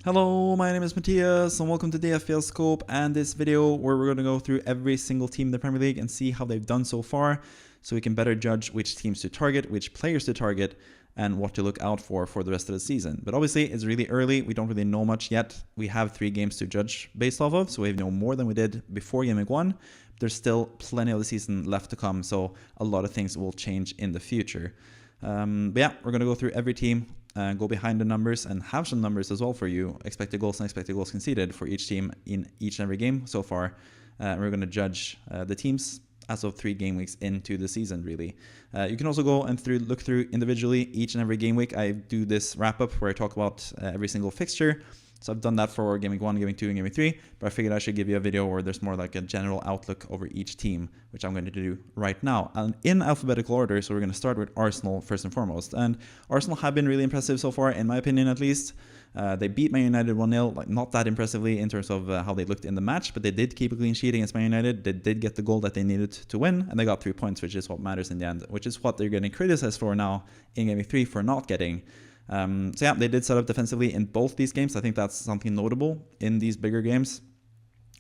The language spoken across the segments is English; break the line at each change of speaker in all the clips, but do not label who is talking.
Hello, my name is Matthias and welcome to the FPL Scope and this video where we're going to go through every single team in the Premier League and see how they've done so far so we can better judge which teams to target, which players to target, and what to look out for the rest of the season. But obviously it's really early, we don't really know much yet. We have 3 games to judge based off of, so we know more than we did before Game Week 1. There's still plenty of the season left to come, so a lot of things will change in the future. But yeah, we're going to go through every team, go behind the numbers and have some numbers as well for you, expected goals and expected goals conceded for each team in each and every game so far. We're going to judge the teams as of 3 game weeks into the season, really. You can also go and look through individually each and every game week. I do this wrap up where I talk about every single fixture. So I've done that for Game Week 1, Game Week 2, and Game Week 3, but I figured I should give you a video where there's more like a general outlook over each team, which I'm going to do right now. And in alphabetical order, so we're going to start with Arsenal first and foremost. And Arsenal have been really impressive so far, in my opinion at least. They beat Man United 1-0, like not that impressively in terms of how they looked in the match, but they did keep a clean sheet against Man United. They did get the goal that they needed to win, and they got 3 points, which is what matters in the end, which is what they're getting criticized for now in Game Week 3 for not getting. So yeah, they did set up defensively in both these games. I think that's something notable in these bigger games.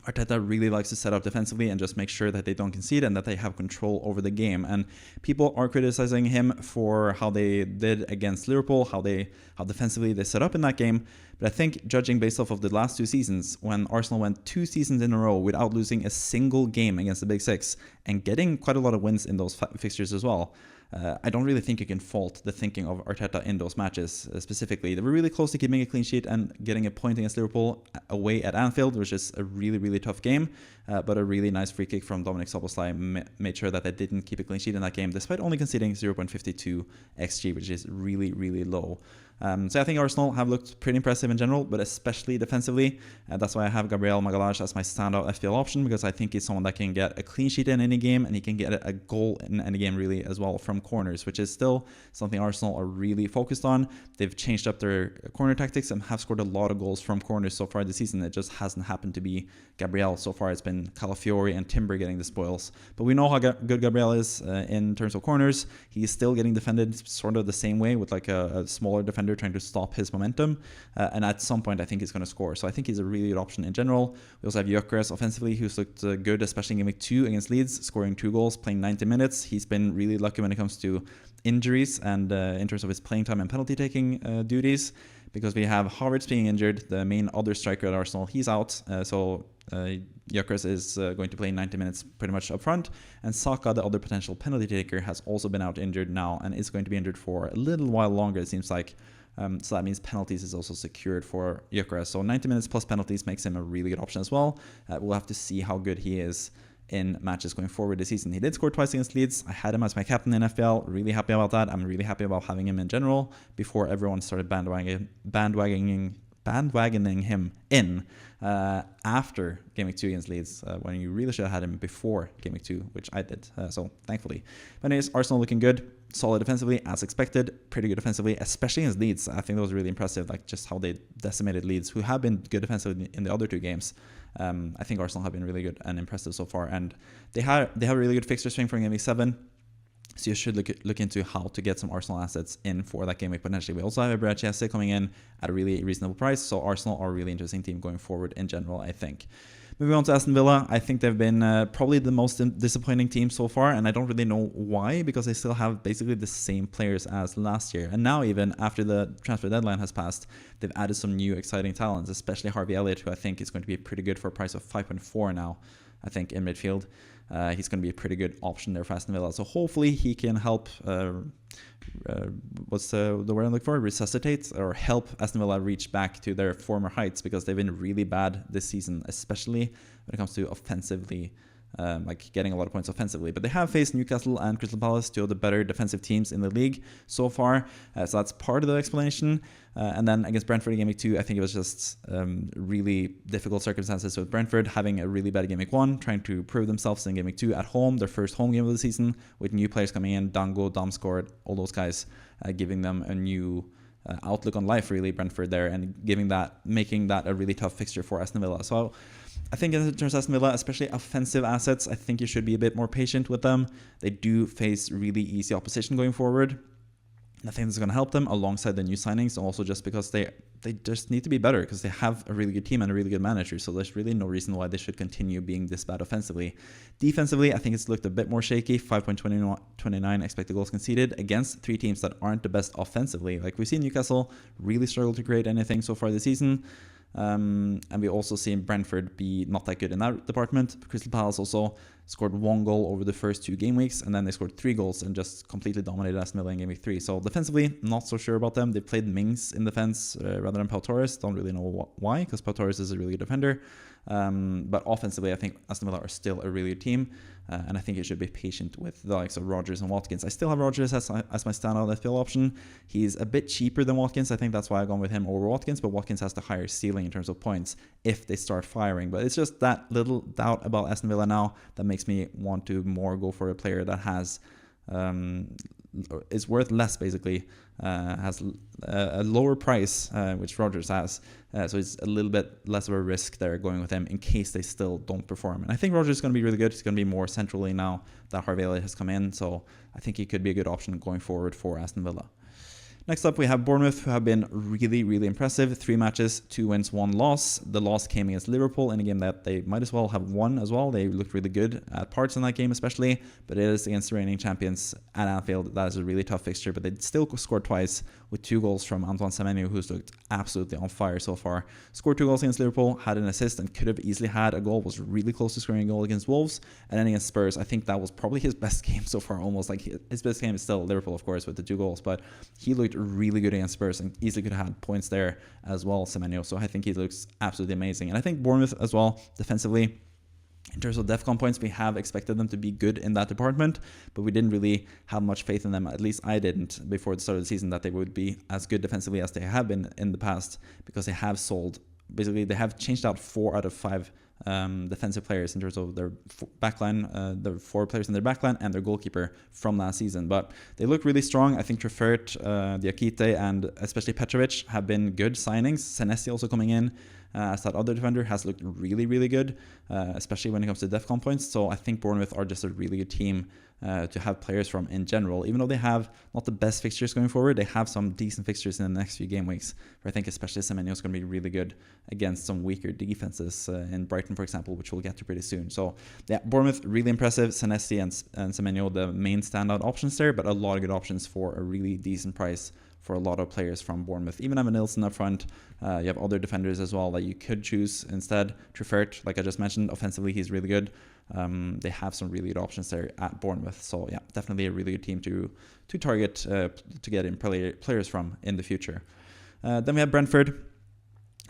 Arteta really likes to set up defensively and just make sure that they don't concede and that they have control over the game. And people are criticizing him for how they did against Liverpool, how defensively they set up in that game. But I think judging based off of the last 2 seasons, when Arsenal went 2 seasons in a row without losing a single game against the Big Six and getting quite a lot of wins in those fixtures as well, I don't really think you can fault the thinking of Arteta in those matches specifically. They were really close to keeping a clean sheet and getting a point against Liverpool away at Anfield, which is a really, really tough game. But a really nice free kick from Dominic Szoboszlai made sure that they didn't keep a clean sheet in that game, despite only conceding 0.52 XG, which is really, really low. So I think Arsenal have looked pretty impressive in general, but especially defensively. That's why I have Gabriel Magalhaes as my standout FPL option, because I think he's someone that can get a clean sheet in any game, and he can get a goal in any game really as well from corners, which is still something Arsenal are really focused on. They've changed up their corner tactics and have scored a lot of goals from corners so far this season. It just hasn't happened to be Gabriel. So far it's been Calafiori and Timber getting the spoils. But we know how good Gabriel is in terms of corners. He's still getting defended sort of the same way with like a smaller defender trying to stop his momentum. And at some point I think he's going to score. So I think he's a really good option in general. We also have Gyökeres offensively, who's looked good, especially in Game Week 2 against Leeds, scoring 2 goals, playing 90 minutes. He's been really lucky when it comes to injuries and in terms of his playing time and penalty taking duties, because we have Havertz being injured, the main other striker at Arsenal. He's out, so Gyökeres is going to play 90 minutes pretty much up front, and Saka, the other potential penalty taker, has also been out injured now and is going to be injured for a little while longer, it seems like. So that means penalties is also secured for Gyökeres. So 90 minutes plus penalties makes him a really good option as well. We'll have to see how good he is in matches going forward this season. He did score twice against Leeds. I had him as my captain in FPL. Really happy about that. I'm really happy about having him in general before everyone started bandwagoning him in after Game Week 2 against Leeds, when you really should have had him before Game Week 2, which I did, so thankfully. But anyways, Arsenal looking good, solid defensively as expected, pretty good defensively, especially against Leeds. I think that was really impressive, like just how they decimated Leeds, who have been good defensively in the other 2 games. I think Arsenal have been really good and impressive so far, and they have a really good fixture string for Game Week 7. So you should look into how to get some Arsenal assets in for that game week potentially. We also have Eberechi coming in at a really reasonable price. So Arsenal are a really interesting team going forward in general, I think. Moving on to Aston Villa, I think they've been probably the most disappointing team so far, and I don't really know why, because they still have basically the same players as last year. And now even after the transfer deadline has passed, they've added some new exciting talents, especially Harvey Elliott, who I think is going to be pretty good for a price of 5.4 now, I think, in midfield. He's going to be a pretty good option there for Aston Villa. So hopefully he can help, what's the word I'm looking for? Resuscitate or help Aston Villa reach back to their former heights, because they've been really bad this season, especially when it comes to offensively, like getting a lot of points offensively. But they have faced Newcastle and Crystal Palace, 2 of the better defensive teams in the league so far. So that's part of the explanation. And then against Brentford in Game Week 2, I think it was just really difficult circumstances with Brentford having a really bad Game Week 1, trying to prove themselves in Game Week 2 at home, their first home game of the season, with new players coming in, Dango, Damsgaard, all those guys, giving them a new outlook on life, really, Brentford there, and making that a really tough fixture for Aston Villa. So I think in terms of Aston Villa, especially offensive assets, I think you should be a bit more patient with them. They do face really easy opposition going forward. I think this is going to help them alongside the new signings, and also just because they just need to be better because they have a really good team and a really good manager. So there's really no reason why they should continue being this bad offensively. Defensively, I think it's looked a bit more shaky. 5.29 expected goals conceded against 3 teams that aren't the best offensively. Like we've seen Newcastle really struggle to create anything so far this season. And we also seen Brentford be not that good in that department. Crystal Palace also scored 1 goal over the first 2 game weeks, and then they scored 3 goals and just completely dominated Aston Villa in game week 3. So defensively, not so sure about them. They played Mings in defense rather than Pau Torres. Don't really know why, because Pau Torres is a really good defender. But offensively, I think Aston Villa are still a really good team, and I think you should be patient with the likes of Rodgers and Watkins. I still have Rodgers as my standout FPL option. He's a bit cheaper than Watkins. I think that's why I've gone with him over Watkins, but Watkins has the higher ceiling in terms of points if they start firing. But it's just that little doubt about Aston Villa now that makes me want to more go for a player that has is worth less, basically, has a lower price, which Rodgers has. So it's a little bit less of a risk there going with them in case they still don't perform. And I think Rodgers is going to be really good. He's going to be more centrally now that Harvey Elliott has come in. So I think he could be a good option going forward for Aston Villa. Next up, we have Bournemouth, who have been really, really impressive. 3 matches, 2 wins, 1 loss. The loss came against Liverpool in a game that they might as well have won as well. They looked really good at parts in that game especially, but it is against the reigning champions at Anfield. That is a really tough fixture, but they still scored twice with 2 goals from Antoine Semenyo, who's looked absolutely on fire so far. Scored 2 goals against Liverpool, had an assist and could have easily had a goal, was really close to scoring a goal against Wolves. And then against Spurs, I think that was probably his best game so far, almost. Like his best game is still Liverpool, of course, with the 2 goals, but he looked really good against Spurs and easily could have had points there as well, Semenyo. So I think he looks absolutely amazing. And I think Bournemouth as well, defensively, in terms of DEFCON points, we have expected them to be good in that department, but we didn't really have much faith in them. At least I didn't before the start of the season, that they would be as good defensively as they have been in the past, because they have sold. Basically, they have changed out 4 out of 5 defensive players in terms of their backline, the 4 players in their backline and their goalkeeper from last season. But they look really strong. I think Truffert, Diakite, and especially Petrovic have been good signings. Senesi also coming in as that other defender has looked really, really good, especially when it comes to DEFCON points. So I think Bournemouth are just a really good team to have players from in general. Even though they have not the best fixtures going forward, they have some decent fixtures in the next few game weeks, where I think especially Semenyo is going to be really good against some weaker defenses in Brighton, for example, which we'll get to pretty soon. So yeah, Bournemouth, really impressive. Senesi and Semenyo, the main standout options there, but a lot of good options for a really decent price for a lot of players from Bournemouth. Even Evan Nilsson up front. You have other defenders as well that you could choose instead. Truffert, like I just mentioned, offensively he's really good. They have some really good options there at Bournemouth. So yeah, definitely a really good team to target to get in players from in the future. Then we have Brentford,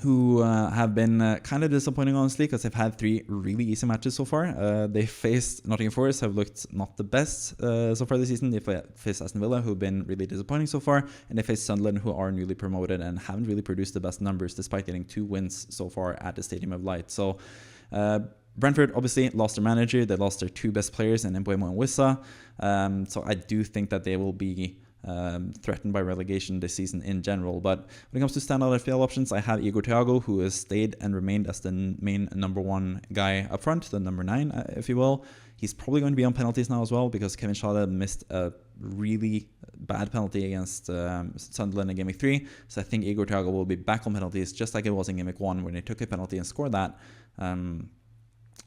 who have been kind of disappointing, honestly, because they've had 3 really easy matches so far. They faced Nottingham Forest, have looked not the best so far this season. They faced Aston Villa, who've been really disappointing so far, and they faced Sunderland, who are newly promoted and haven't really produced the best numbers, despite getting 2 wins so far at the Stadium of Light. So Brentford obviously lost their manager. They lost their 2 best players in Mbeumo and Wissa. So I do think that they will be threatened by relegation this season in general. But when it comes to standout FPL options, I have Igor Thiago, who has stayed and remained as the main number 1 guy up front, the number 9, if you will. He's probably going to be on penalties now as well, because Kevin Schade missed a really bad penalty against Sunderland in Game Week 3. So I think Igor Thiago will be back on penalties, just like it was in Game Week 1 when he took a penalty and scored that.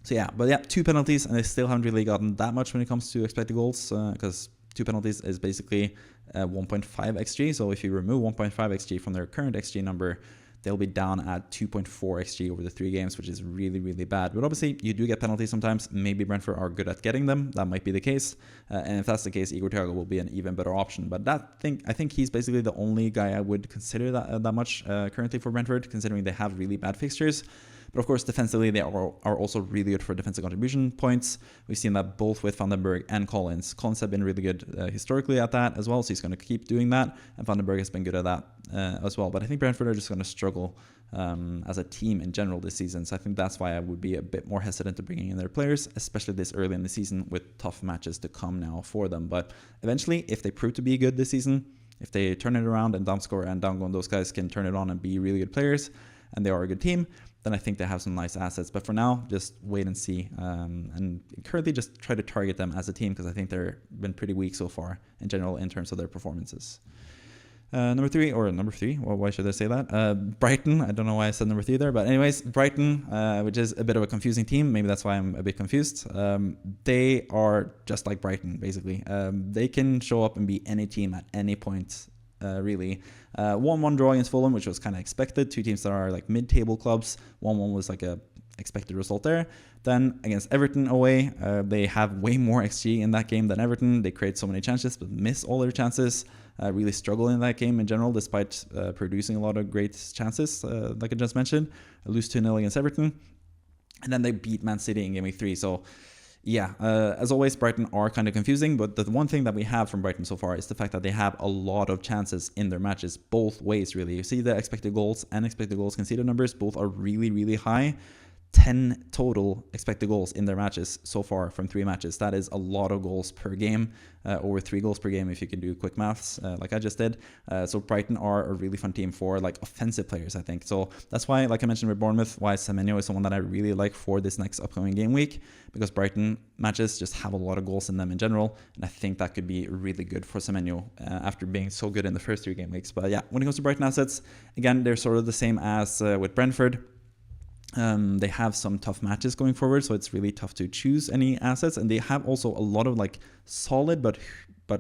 So yeah, but yeah, 2 penalties, and they still haven't really gotten that much when it comes to expected goals, because 2 penalties is basically 1.5 xg. So if you remove 1.5 xg from their current xg number, they'll be down at 2.4 xg over the 3 games, which is really, really bad. But obviously, you do get penalties sometimes. Maybe Brentford are good at getting them. That might be the case. And if that's the case, Igor Thiago will be an even better option. But I think he's basically the only guy I would consider that much currently for Brentford, considering they have really bad fixtures. But of course, defensively, they are also really good for defensive contribution points. We've seen that both with Vandenberg and Collins. Collins have been really good historically at that as well, so he's going to keep doing that. And Vandenberg has been good at that as well. But I think Brentford are just going to struggle as a team in general this season. So I think that's why I would be a bit more hesitant to bringing in their players, especially this early in the season with tough matches to come now for them. But eventually, if they prove to be good this season, if they turn it around and Damsgaard and Dango and those guys can turn it on and be really good players, and they are a good team, then I think they have some nice assets. But for now, just wait and see. And currently just try to target them as a team because I think they've been pretty weak so far in general in terms of their performances. Number three, well, why should I say that? Brighton, I don't know why I said number 3 there, but anyways, Brighton, which is a bit of a confusing team. Maybe that's why I'm a bit confused. They are just like Brighton, basically. They can show up and be any team at any point, really. 1-1 draw against Fulham, which was kind of expected. Two teams that are like mid-table clubs. 1-1 was like a expected result there. Then against Everton away, they have way more XG in that game than Everton. They create so many chances but miss all their chances. Really struggle in that game in general despite producing a lot of great chances, like I just mentioned. Lose 2-0 against Everton. And then they beat Man City in Game Week 3. So yeah, as always, Brighton are kind of confusing, but the one thing that we have from Brighton so far is the fact that they have a lot of chances in their matches, both ways really. You see the expected goals and expected goals conceded numbers, both are really, really high. 10 total expected goals in their matches so far from 3 matches. That is a lot of goals per game, over 3 goals per game if you can do quick maths like I just did. So Brighton are a really fun team for like offensive players, I think. So that's why, like I mentioned with Bournemouth, why Semenyo is someone that I really like for this next upcoming game week, because Brighton matches just have a lot of goals in them in general, and I think that could be really good for Semenyo after being so good in the first 3 game weeks. But yeah, when it comes to Brighton assets, again, they're sort of the same as with Brentford. They have some tough matches going forward, so it's really tough to choose any assets, and they have also a lot of like solid but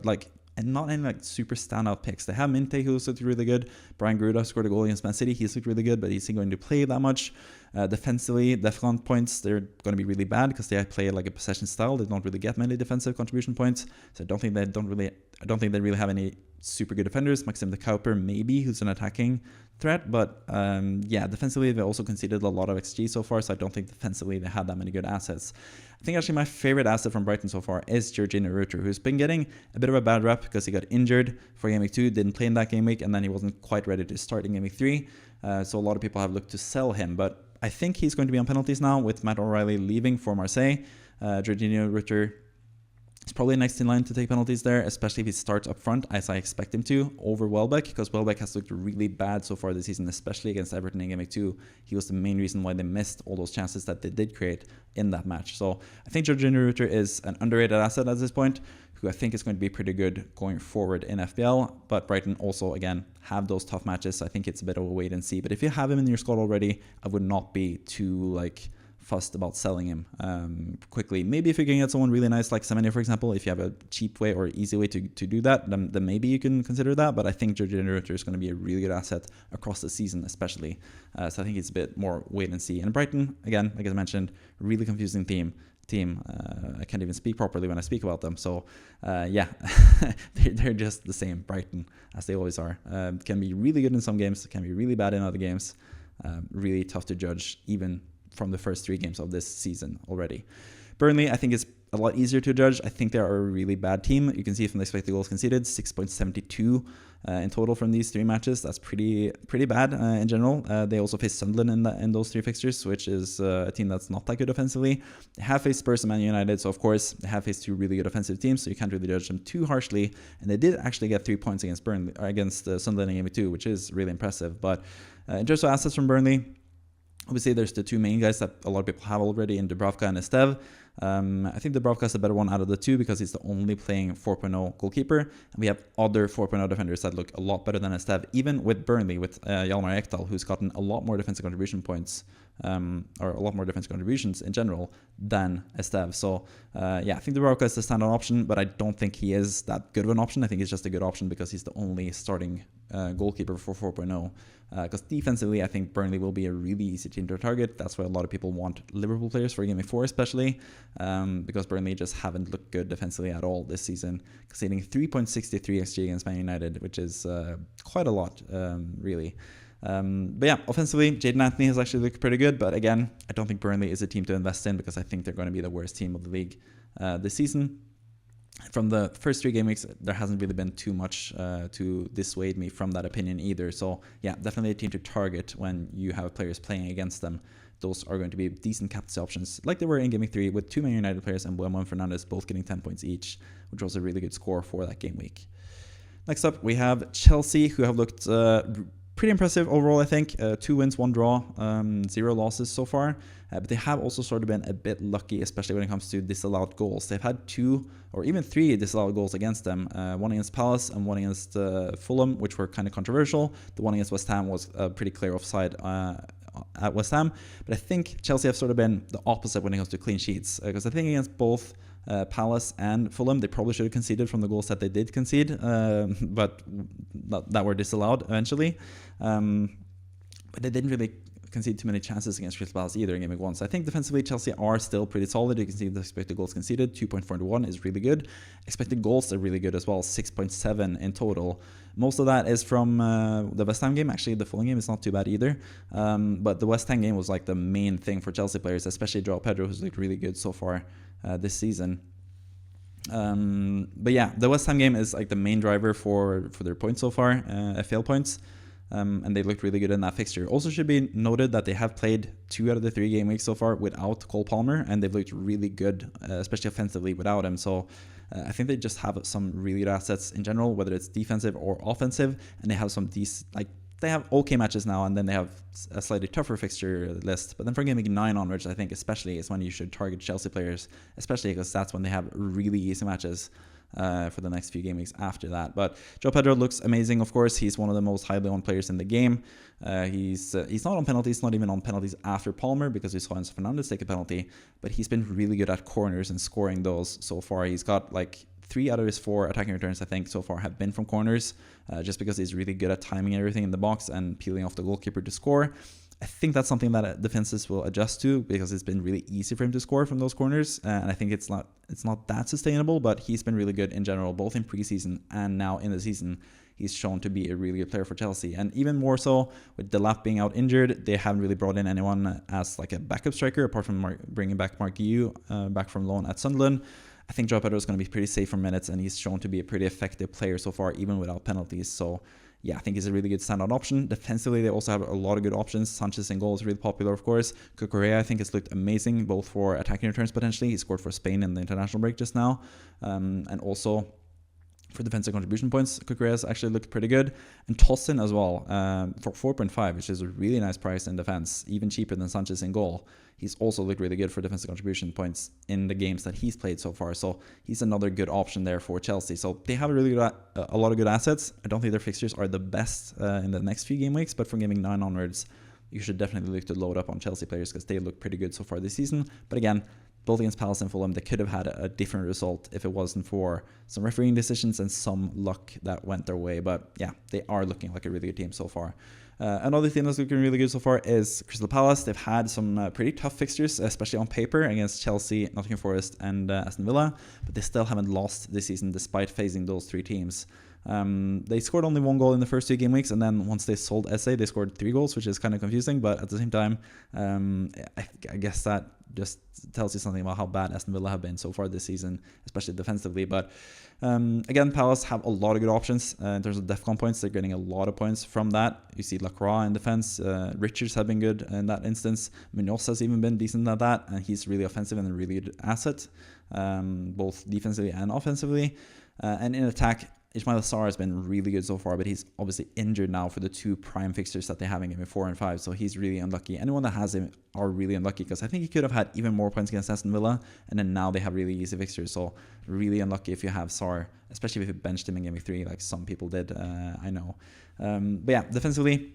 like and not any like super standout picks. They have Minte, who's looked really good. Brian Gruda scored a goal against Man City. He's looked really good, but he's going to play that much. Defensively, defensive points, they're going to be really bad because they play like a possession style. They don't really get many defensive contribution points, so I don't think they really have any super good defenders. Maxim de Cooper, maybe, who's an attacking threat, but yeah, defensively they also conceded a lot of XG so far, so I don't think defensively they had that many good assets. I think actually my favorite asset from Brighton so far is Jorginho Rutter, who's been getting a bit of a bad rep because he got injured for Game Week 2, didn't play in that game week, and then he wasn't quite ready to start in Game Week 3, so a lot of people have looked to sell him, but I think he's going to be on penalties now with Matt O'Reilly leaving for Marseille. Jorginho Rutter is probably next in line to take penalties there, especially if he starts up front, as I expect him to, over Welbeck, because Welbeck has looked really bad so far this season, especially against Everton in Game Week 2. He was the main reason why they missed all those chances that they did create in that match. So I think Jorginho Rutter is an underrated asset at this point, who I think is going to be pretty good going forward in FPL, but Brighton also, again, have those tough matches, so I think it's a bit of a wait and see. But if you have him in your squad already, I would not be too, fussed about selling him quickly. Maybe if you can get someone really nice like Semenyo, for example, if you have a cheap way or easy way to do that, then maybe you can consider that. But I think Jorginho Rutter is going to be a really good asset across the season, especially. So I think it's a bit more wait and see. And Brighton, again, like I mentioned, really confusing team. I can't even speak properly when I speak about them. So yeah, they're just the same Brighton as they always are. Can be really good in some games, can be really bad in other games. Really tough to judge even from the first 3 games of this season already. Burnley, I think, is a lot easier to judge. I think they are a really bad team. You can see from the expected goals conceded, 6.72 in total from these 3 matches. That's pretty bad in general. They also faced Sunderland in those 3 fixtures, which is a team that's not that good offensively. They have faced Spurs and Man United, so of course they have faced 2 really good offensive teams, so you can't really judge them too harshly. And they did actually get 3 points against Sunderland in Game 2, which is really impressive. But in terms of assets from Burnley, obviously, there's the 2 main guys that a lot of people have already in Dubravka and Estev. I think Dubravka is the better one out of the 2 because he's the only playing 4.0 goalkeeper. And we have other 4.0 defenders that look a lot better than Estev, even with Burnley, with Hjalmar Ekdal, who's gotten a lot more defensive contribution points, or a lot more defensive contributions in general than Estev. So yeah, I think Dubravka is the standout option, but I don't think he is that good of an option. I think he's just a good option because he's the only starting goalkeeper for 4.0. Because defensively, I think Burnley will be a really easy team to target. That's why a lot of people want Liverpool players for Game Week 4 especially, because Burnley just haven't looked good defensively at all this season, conceding 3.63 XG against Man United, which is quite a lot, really. But yeah, offensively, Jadon Anthony has actually looked pretty good, but again, I don't think Burnley is a team to invest in because I think they're going to be the worst team of the league this season. From the first 3 game weeks, there hasn't really been too much to dissuade me from that opinion either. So yeah, definitely a team to target when you have players playing against them. Those are going to be decent captaincy options, like they were in Game Week 3 with 2 Man United players and William Fernandes both getting 10 points each, which was a really good score for that game week. Next up, we have Chelsea, who have looked pretty impressive overall, I think. 2 wins, 1 draw, 0 losses so far. But they have also sort of been a bit lucky, especially when it comes to disallowed goals. They've had 2 or even 3 disallowed goals against them. One against Palace and one against Fulham, which were kind of controversial. The one against West Ham was pretty clear offside at West Ham. But I think Chelsea have sort of been the opposite when it comes to clean sheets. Because I think against both Palace and Fulham, they probably should have conceded from the goals that they did concede, but that were disallowed eventually. But they didn't really concede too many chances against Crystal Palace either in Game Week 1. So I think defensively Chelsea are still pretty solid. You can see the expected goals conceded, 2.41 is really good. Expected goals are really good as well, 6.7 in total. Most of that is from the West Ham game. Actually, the Fulham game is not too bad either. But the West Ham game was like the main thing for Chelsea players, especially Joao Pedro, who's looked really good so far this season. But yeah, the West Ham game is like the main driver for their points so far, FPL points. And they looked really good in that fixture. Also should be noted that they have played 2 out of the 3 game weeks so far without Cole Palmer, and they've looked really good, especially offensively without him. So I think they just have some really good assets in general, whether it's defensive or offensive, and they have some they have okay matches now, and then they have a slightly tougher fixture list. But then from Game Week 9 onwards, I think especially is when you should target Chelsea players, especially because that's when they have really easy matches for the next few game weeks after that. But Joao Pedro looks amazing, of course. He's one of the most highly owned players in the game. He's not on penalties, not even on penalties after Palmer, because we saw Enzo Fernandez take a penalty, but he's been really good at corners and scoring those so far. He's got like 3 out of his 4 attacking returns, I think, so far have been from corners, just because he's really good at timing everything in the box and peeling off the goalkeeper to score. I think that's something that defenses will adjust to, because it's been really easy for him to score from those corners, and I think it's not that sustainable. But he's been really good in general, both in preseason and now in the season. He's shown to be a really good player for Chelsea, and even more so with Delap being out injured, they haven't really brought in anyone as like a backup striker apart from bringing back Mark Yu back from loan at Sunderland. I think Joao Pedro is going to be pretty safe for minutes, and he's shown to be a pretty effective player so far, even without penalties. So yeah, I think he's a really good standout option. Defensively, they also have a lot of good options. Sanchez in goal is really popular, of course. Cucurella, I think, has looked amazing, both for attacking returns potentially. He scored for Spain in the international break just now. And also for defensive contribution points, Cucurella's actually looked pretty good. And Tosin as well, for 4.5, which is a really nice price in defense, even cheaper than Sanchez in goal. He's also looked really good for defensive contribution points in the games that he's played so far. So he's another good option there for Chelsea. So they have a lot of good assets. I don't think their fixtures are the best in the next few game weeks, but from Game Week 9 onwards, you should definitely look to load up on Chelsea players, because they look pretty good so far this season. But again, both against Palace and Fulham, they could have had a different result if it wasn't for some refereeing decisions and some luck that went their way. But yeah, they are looking like a really good team so far. Another team that's looking really good so far is Crystal Palace. They've had some pretty tough fixtures, especially on paper, against Chelsea, Nottingham Forest, and Aston Villa, but they still haven't lost this season despite facing those 3 teams. They scored only 1 goal in the first 2 game weeks, and then once they sold SA, they scored 3 goals, which is kind of confusing. But at the same time, I guess that just tells you something about how bad Aston Villa have been so far this season, especially defensively. But again, Palace have a lot of good options in terms of DEFCON points. They're getting a lot of points from that. You see Lacroix in defense. Richards have been good in that instance. Munoz has even been decent at that, and he's really offensive and a really good asset, both defensively and offensively. And in attack, Ismail Sarr has been really good so far, but he's obviously injured now for the 2 prime fixtures that they have in Game 4 and 5, so he's really unlucky. Anyone that has him are really unlucky, because I think he could have had even more points against Aston Villa, and then now they have really easy fixtures, so really unlucky if you have Sarr, especially if you benched him in Game 3, like some people did, I know. But yeah, defensively,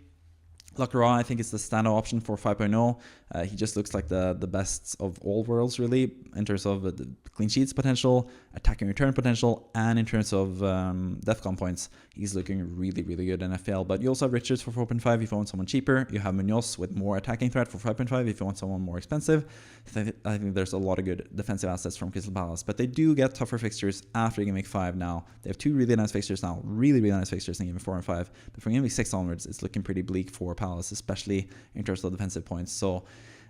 Lacroix, I think, is the standout option for 5.0. He just looks like the best of all worlds, really, in terms of the clean sheets potential, attacking return potential, and in terms of DEFCON points. He's looking really, really good in FPL. But you also have Richards for 4.5 if you want someone cheaper. You have Munoz with more attacking threat for 5.5 if you want someone more expensive. I think there's a lot of good defensive assets from Crystal Palace. But they do get tougher fixtures after Game Week 5 now. They have 2 really nice fixtures now. Really, really nice fixtures in Game Week 4 and 5. But from Game Week 6 onwards, it's looking pretty bleak for Palace, especially in terms of defensive points. So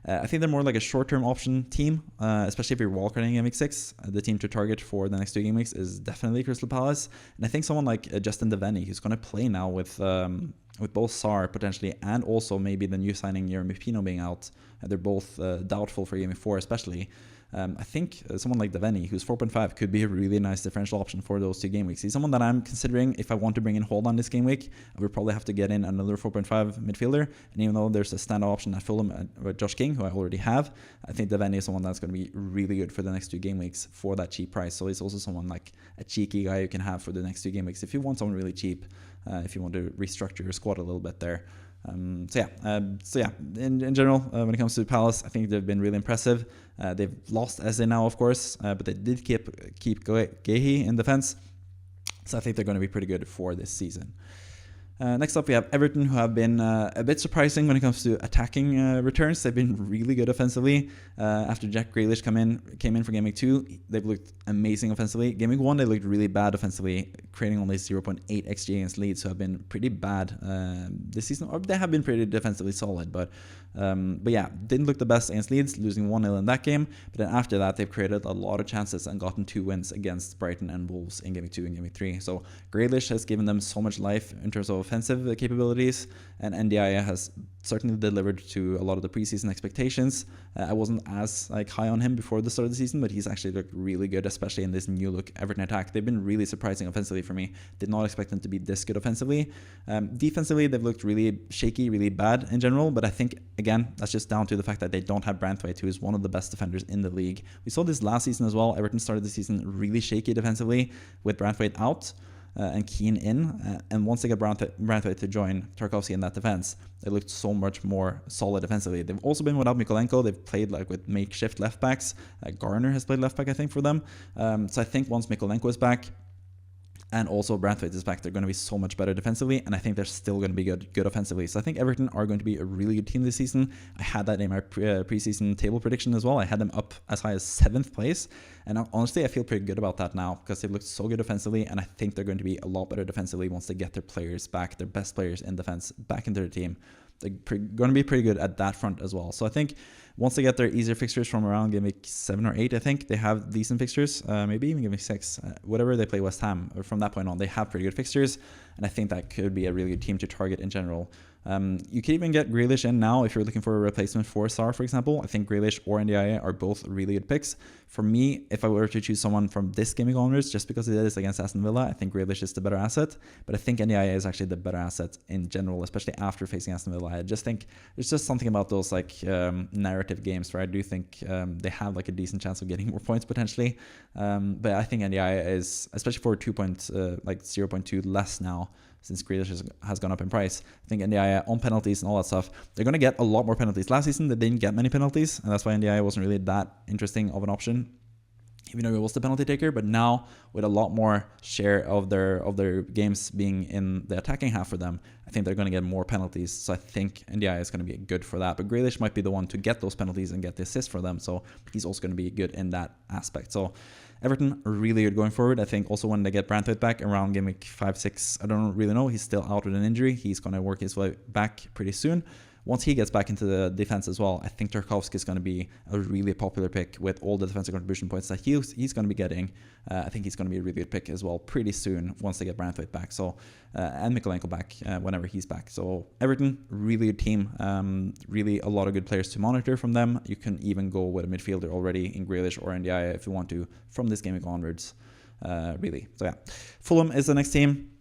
I think they're more like a short-term option team, especially if you're wildcarding Game Week 6. The team to target for the next 2 game weeks is definitely Crystal Palace. And I think someone like Justin Devaney, who's going to play now with both Sarr potentially, and also maybe the new signing Jeremy Pino being out. They're both doubtful for Game Week 4 especially. I think someone like Devaney, who's 4.5, could be a really nice differential option for those 2 game weeks. He's someone that I'm considering if I want to bring in Hold on this game week. I would probably have to get in another 4.5 midfielder. And even though there's a standout option at Fulham with Josh King, who I already have, I think Devaney is someone that's going to be really good for the next 2 game weeks for that cheap price. So he's also someone like a cheeky guy you can have for the next 2 game weeks if you want someone really cheap, if you want to restructure your squad a little bit there. In general, when it comes to Palace, I think they've been really impressive. They've lost Eze now, of course, but they did keep Gehi in defense, so I think they're going to be pretty good for this season. Next up, we have Everton, who have been a bit surprising when it comes to attacking returns. They've been really good offensively. After Jack Grealish came in for Game Week 2, they've looked amazing offensively. Game Week 1, they looked really bad offensively, creating only 0.8 XG against Leeds, who have been pretty bad this season. Or they have been pretty defensively solid, but yeah, didn't look the best against Leeds, losing 1-0 in that game. But then after that, they've created a lot of chances and gotten 2 wins against Brighton and Wolves in Game Week 2 and Game Week 3. So Grealish has given them so much life in terms of offensive capabilities, and NDI has certainly delivered to a lot of the preseason expectations. I wasn't as high on him before the start of the season, but he's actually looked really good, especially in this new look Everton attack. They've been really surprising offensively for me. Did not expect them to be this good offensively. Defensively, they've looked really shaky, really bad in general, but I think, again, that's just down to the fact that they don't have Brentford, who is one of the best defenders in the league. We saw this last season as well. Everton started the season really shaky defensively with Brentford out and Keane in, and once they got Brentford to join Tarkovsky in that defense, they looked so much more solid defensively. They've also been without Mykolenko. They've played with makeshift left backs. Garner has played left back, I think, for them. So I think once Mykolenko is back, and also Brentford is back, they're going to be so much better defensively, and I think they're still going to be good offensively. So I think Everton are going to be a really good team this season. I had that in my preseason table prediction as well. I had them up as high as 7th place, and honestly, I feel pretty good about that now because they've looked so good defensively, and I think they're going to be a lot better defensively once they get their players back, their best players in defense back into their team. They're going to be pretty good at that front as well. So I think once they get their easier fixtures from around Game Week 7 or 8, I think they have decent fixtures, maybe even Game Week 6, whatever they play West Ham. From that point on, they have pretty good fixtures, and I think that could be a really good team to target in general. You could even get Grealish in now if you're looking for a replacement for Sarr, for example. I think Grealish or NDIA are both really good picks. For me, if I were to choose someone from this gaming onwards, just because it is against Aston Villa, I think Grealish is the better asset. But I think NDIA is actually the better asset in general, especially after facing Aston Villa. I just think there's just something about those narrative games where I do think they have a decent chance of getting more points potentially. But I think NDIA is, especially for 0.2 less now, since Grealish has gone up in price. I think NDI on penalties and all that stuff, they're going to get a lot more penalties. Last season, they didn't get many penalties, and that's why NDI wasn't really that interesting of an option, even though he was the penalty taker. But now, with a lot more share of their games being in the attacking half for them, I think they're going to get more penalties. So I think NDI is going to be good for that. But Grealish might be the one to get those penalties and get the assist for them. So he's also going to be good in that aspect. So Everton are really good going forward. I think also when they get Brentford back around Game Week 5, 6, I don't really know. He's still out with an injury. He's going to work his way back pretty soon. Once he gets back into the defense as well, I think Tarkovsky is going to be a really popular pick with all the defensive contribution points that he's going to be getting. I think he's going to be a really good pick as well pretty soon once they get Brentford back. So and Mykolenko back whenever he's back. So Everton, really good team. Really a lot of good players to monitor from them. You can even go with a midfielder already in Grealish or NDI if you want to from this game onwards. Really. So yeah, Fulham is the next team.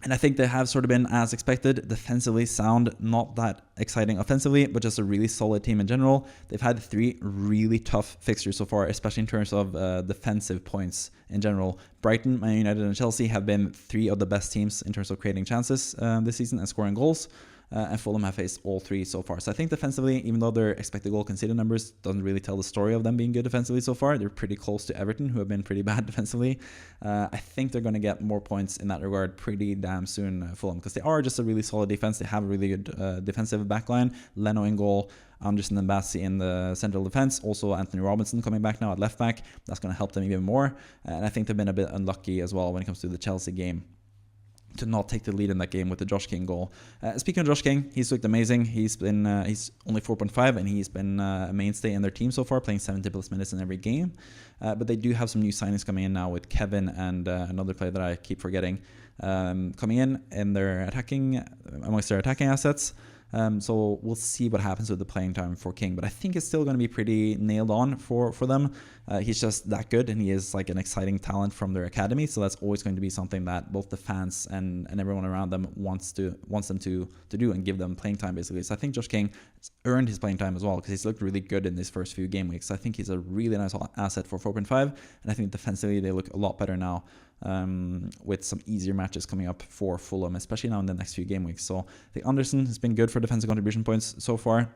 And I think they have sort of been as expected, defensively sound, not that exciting offensively, but just a really solid team in general. They've had 3 really tough fixtures so far, especially in terms of defensive points in general. Brighton, Man United, and Chelsea have been 3 of the best teams in terms of creating chances this season and scoring goals. And Fulham have faced all 3 so far. So I think defensively, even though their expected goal conceded numbers doesn't really tell the story of them being good defensively so far, they're pretty close to Everton, who have been pretty bad defensively. I think they're going to get more points in that regard pretty damn soon, Fulham, because they are just a really solid defense. They have a really good defensive backline. Leno in goal, Anderson and Bassi in the central defense. Also Anthony Robinson coming back now at left back. That's going to help them even more. And I think they've been a bit unlucky as well when it comes to the Chelsea game, to not take the lead in that game with the Josh King goal. Speaking of Josh King, he's looked amazing. He's only 4.5, and he's been a mainstay in their team so far, playing 70 plus minutes in every game. But they do have some new signings coming in now with Kevin and another player that I keep forgetting coming in their amongst their attacking assets. So we'll see what happens with the playing time for King. But I think it's still going to be pretty nailed on for them. He's just that good, and he is like an exciting talent from their academy. So that's always going to be something that both the fans and everyone around them wants them to do and give them playing time, basically. So I think Josh King has earned his playing time as well, because he's looked really good in these first few game weeks. So I think he's a really nice asset for 4.5, and I think defensively they look a lot better now, with some easier matches coming up for Fulham, especially now in the next few game weeks. So the Anderson has been good for defensive contribution points so far.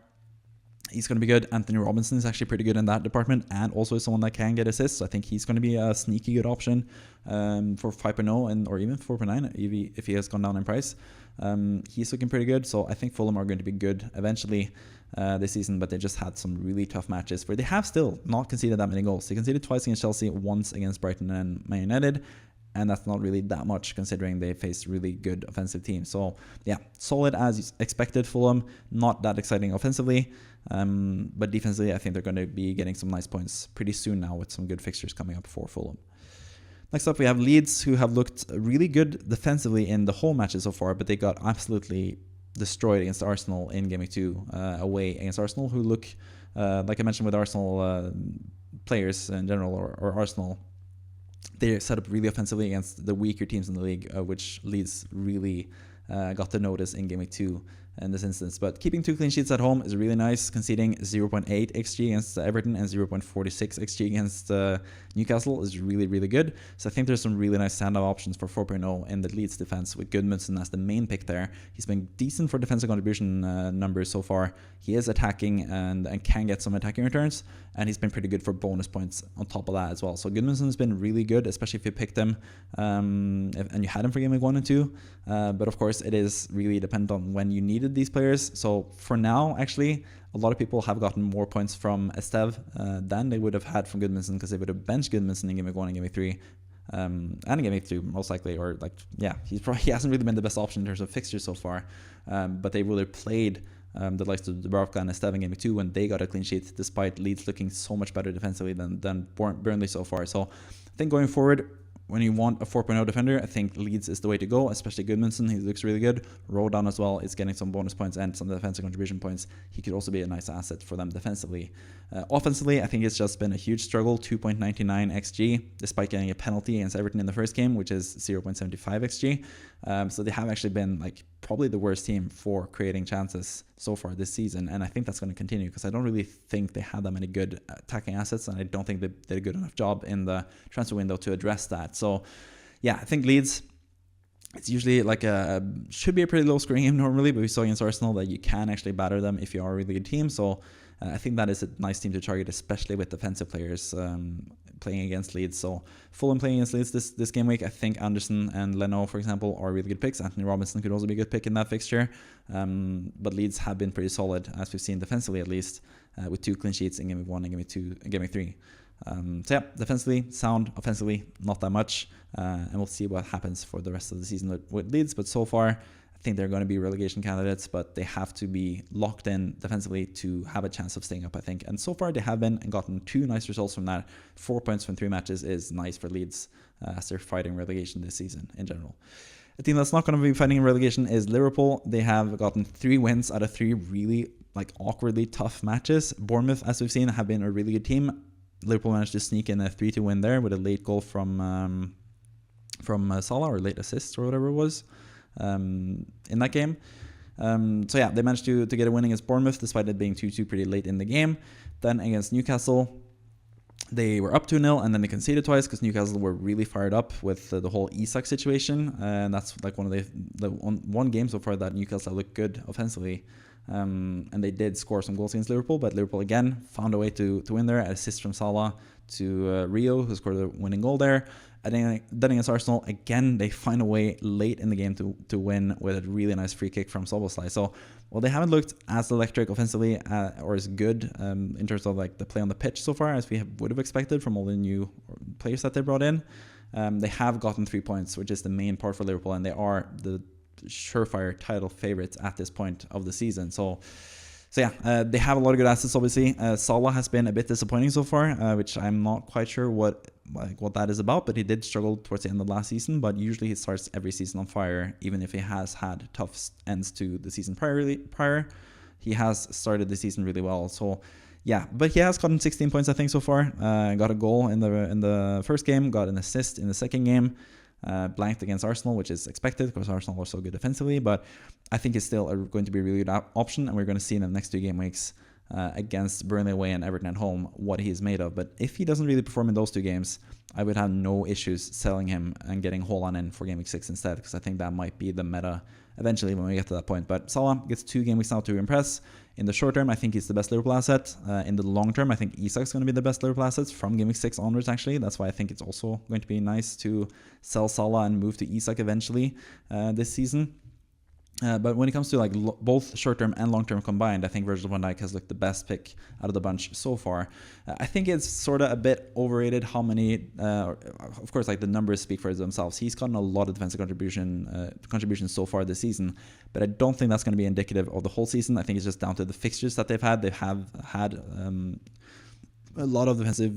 He's going to be good. Anthony Robinson is actually pretty good in that department, and also someone that can get assists. So I think he's going to be a sneaky good option for 5.0 and or even 4.9 if he has gone down in price. He's looking pretty good. So I think Fulham are going to be good eventually this season, but they just had some really tough matches where they have still not conceded that many goals. They conceded twice against Chelsea, once against Brighton and Man United, and that's not really that much considering they faced really good offensive teams. So yeah, solid as expected Fulham, not that exciting offensively, but defensively I think they're going to be getting some nice points pretty soon now with some good fixtures coming up for Fulham. Next up we have Leeds, who have looked really good defensively in the whole matches so far, but they got absolutely destroyed against Arsenal in Game Week 2 away against Arsenal, who look, like I mentioned with Arsenal players in general, or Arsenal, they set up really offensively against the weaker teams in the league, which Leeds really got to notice in Game Week 2 in this instance. But keeping 2 clean sheets at home is really nice, conceding 0.8 XG against Everton and 0.46 XG against Newcastle is really, really good. So I think there's some really nice standout options for 4.0 in the Leeds defense, with Goodmanson as the main pick there. He's been decent for defensive contribution numbers so far. He is attacking and can get some attacking returns, and he's been pretty good for bonus points on top of that as well. So Goodmanson has been really good, especially if you picked him and you had him for Game Week 1 and 2. But of course, it is really dependent on when you needed these players. So for now, actually, a lot of people have gotten more points from Estev than they would have had from Goodmanson, because they would have benched Goodmanson in Game Week 1 and Game Week 3. And in Game Week 2, most likely, or like, yeah, he hasn't really been the best option in terms of fixtures so far. But they really played the likes of Dubravka and Estev in Game Week 2 when they got a clean sheet, despite Leeds looking so much better defensively than Burnley so far. So I think going forward, when you want a 4.0 defender, I think Leeds is the way to go, especially Goodmanson. He looks really good. Rodan as well is getting some bonus points and some defensive contribution points. He could also be a nice asset for them defensively. Offensively, I think it's just been a huge struggle, 2.99 XG, despite getting a penalty against Everton in the first game, which is 0.75 XG. So they have actually been like probably the worst team for creating chances so far this season, and I think that's going to continue, because I don't really think they have that many good attacking assets, and I don't think they did a good enough job in the transfer window to address that. So yeah, I think Leeds, it's usually like should be a pretty low scoring game normally, but we saw against Arsenal that you can actually batter them if you are a really good team. So I think that is a nice team to target, especially with defensive players playing against Leeds. So Fulham playing against Leeds this game week, I think Anderson and Leno, for example, are really good picks. Anthony Robinson could also be a good pick in that fixture. But Leeds have been pretty solid, as we've seen defensively at least, with 2 clean sheets in Game Week 1 and Game Week 2 and Game Week 3. So yeah, defensively sound, offensively not that much, and we'll see what happens for the rest of the season with Leeds. But so far, I think they're going to be relegation candidates, but they have to be locked in defensively to have a chance of staying up, I think. And so far they have been, and gotten 2 nice results from that. 4 points from 3 matches is nice for Leeds as they're fighting relegation this season in general. A team that's not going to be fighting relegation is Liverpool. They have gotten 3 wins out of 3 really like awkwardly tough matches. Bournemouth, as we've seen, have been a really good team. Liverpool managed to sneak in a 3-2 win there with a late goal from Salah, or late assist or whatever it was in that game. So yeah, they managed to get a win against Bournemouth despite it being 2-2 pretty late in the game. Then against Newcastle, they were up 2-0 and then they conceded twice because Newcastle were really fired up with the whole Isak situation, and that's like one of the one game so far that Newcastle looked good offensively. And they did score some goals against Liverpool, but Liverpool again found a way to win there. An assist from Salah to Rio, who scored the winning goal there. And then against Arsenal, again, they find a way late in the game to win with a really nice free kick from Szoboszlai. So, well, they haven't looked as electric offensively or as good in terms of like the play on the pitch so far as we would have expected from all the new players that they brought in. They have gotten 3 points, which is the main part for Liverpool, and they are the surefire title favorites at this point of the season. So So yeah, they have a lot of good assets, obviously. Salah has been a bit disappointing so far, which I'm not quite sure what that is about, but he did struggle towards the end of last season. But usually he starts every season on fire, even if he has had tough ends to the season prior. He has started the season really well. So yeah, but he has gotten 16 points, I think, so far. Got a goal in the first game, got an assist in the second game. Blanked against Arsenal, which is expected because Arsenal are so good defensively, but I think it's still going to be a really good option, and we're going to see in the next 2 game weeks against Burnley away and Everton at home what he is made of. But if he doesn't really perform in those 2 games, I would have no issues selling him and getting Haaland in for game week 6 instead, because I think that might be the meta eventually when we get to that point. But Salah gets 2 game weeks now to impress. In the short term, I think he's the best Liverpool asset. In the long term, I think Isak's going to be the best Liverpool assets from game week 6 onwards, actually. That's why I think it's also going to be nice to sell Salah and move to Isak eventually this season. But when it comes to like both short-term and long-term combined, I think Virgil van Dijk has looked the best pick out of the bunch so far. I think it's sort of a bit overrated how many, of course, like the numbers speak for themselves. He's gotten a lot of defensive contributions so far this season, but I don't think that's going to be indicative of the whole season. I think it's just down to the fixtures that they've had. They have had a lot of defensive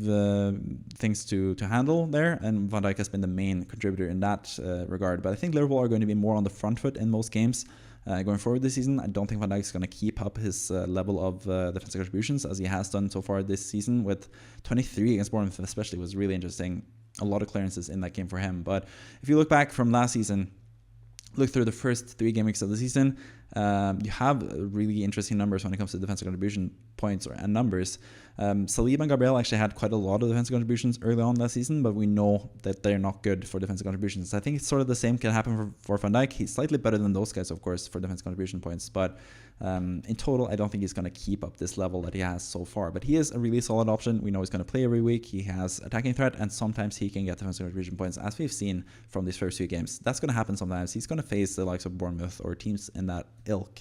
things to handle there, and Van Dijk has been the main contributor in that regard. But I think Liverpool are going to be more on the front foot in most games going forward this season. I don't think Van Dijk is going to keep up his level of defensive contributions as he has done so far this season, with 23 against Bournemouth especially was really interesting. A lot of clearances in that game for him. But if you look back from last season, look through the first 3 game weeks of the season, you have really interesting numbers when it comes to defensive contribution points and numbers. Saliba and Gabriel actually had quite a lot of defensive contributions early on last season, but we know that they're not good for defensive contributions. I think it's sort of the same can happen for Van Dijk. He's slightly better than those guys, of course, for defensive contribution points, but in total, I don't think he's going to keep up this level that he has so far. But he is a really solid option. We know he's going to play every week. He has attacking threat, and sometimes he can get defensive contribution points, as we've seen from these first 2 games. That's going to happen sometimes. He's going to face the likes of Bournemouth or teams in that ilk.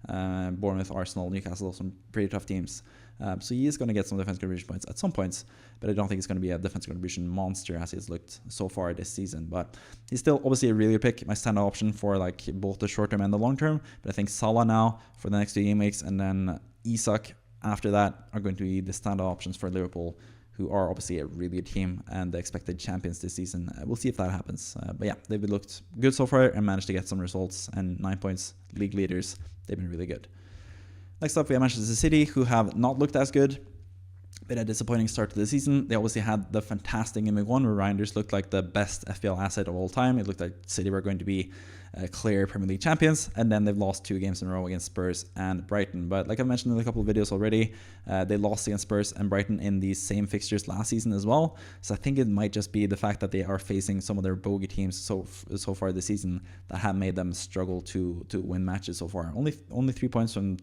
Bournemouth, Arsenal, Newcastle, some pretty tough teams. So he is going to get some defense contribution points at some points, but I don't think he's going to be a defense contribution monster as he's looked so far this season. But he's still obviously a really good pick, my standout option for like both the short term and the long term. But I think Salah now for the next 2 game weeks, and then Isak after that are going to be the standout options for Liverpool, who are obviously a really good team and the expected champions this season. We'll see if that happens. But yeah, they've looked good so far and managed to get some results, and 9 points, league leaders. They've been really good. Next up, we have Manchester City, who have not looked as good. Bit a disappointing start to the season. They obviously had the fantastic game week 1 where Reinders looked like the best FPL asset of all time. It looked like City were going to be clear Premier League champions, and then they've lost 2 games in a row against Spurs and Brighton. But like I've mentioned in a couple of videos already, they lost against Spurs and Brighton in these same fixtures last season as well. So I think it might just be the fact that they are facing some of their bogey teams so far this season that have made them struggle to win matches so far. Only 3 points from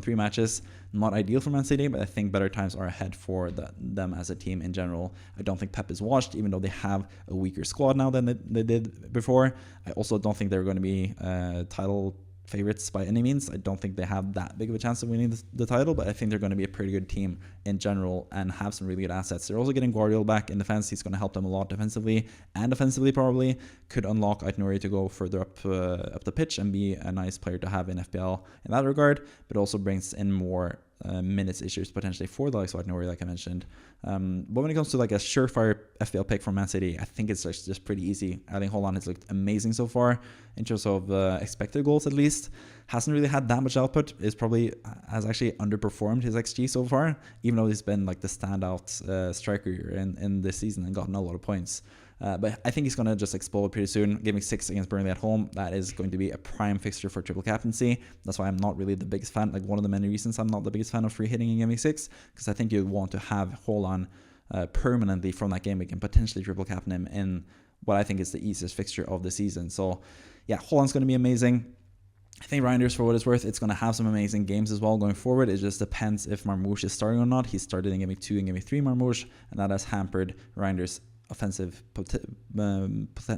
3 matches. Not ideal for Man City, but I think better times are ahead for them as a team in general. I don't think Pep is washed, even though they have a weaker squad now than they did before. I also don't think they're going to be title favorites by any means. I don't think they have that big of a chance of winning the title, but I think they're going to be a pretty good team in general and have some really good assets. They're also getting Guardiola back in defense. He's going to help them a lot defensively and offensively, probably. Could unlock Aït-Nouri to go further up the pitch and be a nice player to have in FPL in that regard, but also brings in more minutes issues potentially for the likes of Aït-Nouri, like I mentioned. But when it comes to like a surefire FPL pick from Man City, I think it's just pretty easy. Erling Haaland has looked amazing so far in terms of expected goals, at least. Hasn't really had that much output. Has actually underperformed his XG so far, even though he's been like the standout striker in this season and gotten a lot of points. But I think he's going to just explode pretty soon. Game week 6 against Burnley at home, that is going to be a prime fixture for triple captaincy. That's why I'm not really the biggest fan. Like one of the many reasons I'm not the biggest fan of free hitting in game week 6, because I think you want to have Haaland permanently from that game week and potentially triple captain him in what I think is the easiest fixture of the season. So yeah, Haaland's going to be amazing. I think Reinders, for what it's worth, it's going to have some amazing games as well going forward. It just depends if Marmoush is starting or not. He started in game week 2 and game week 3, Marmoush, and that has hampered Reinders offensive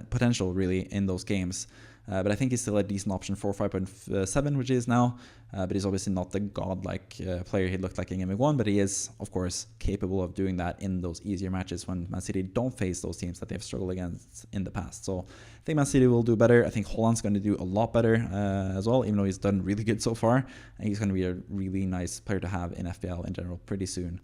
potential really in those games. But I think he's still a decent option for 5.7, which he is now. But he's obviously not the godlike player he looked like in Game Week 1, but he is, of course, capable of doing that in those easier matches when Man City don't face those teams that they've struggled against in the past. So I think Man City will do better. I think Haaland's going to do a lot better as well, even though he's done really good so far. And he's going to be a really nice player to have in FPL in general pretty soon.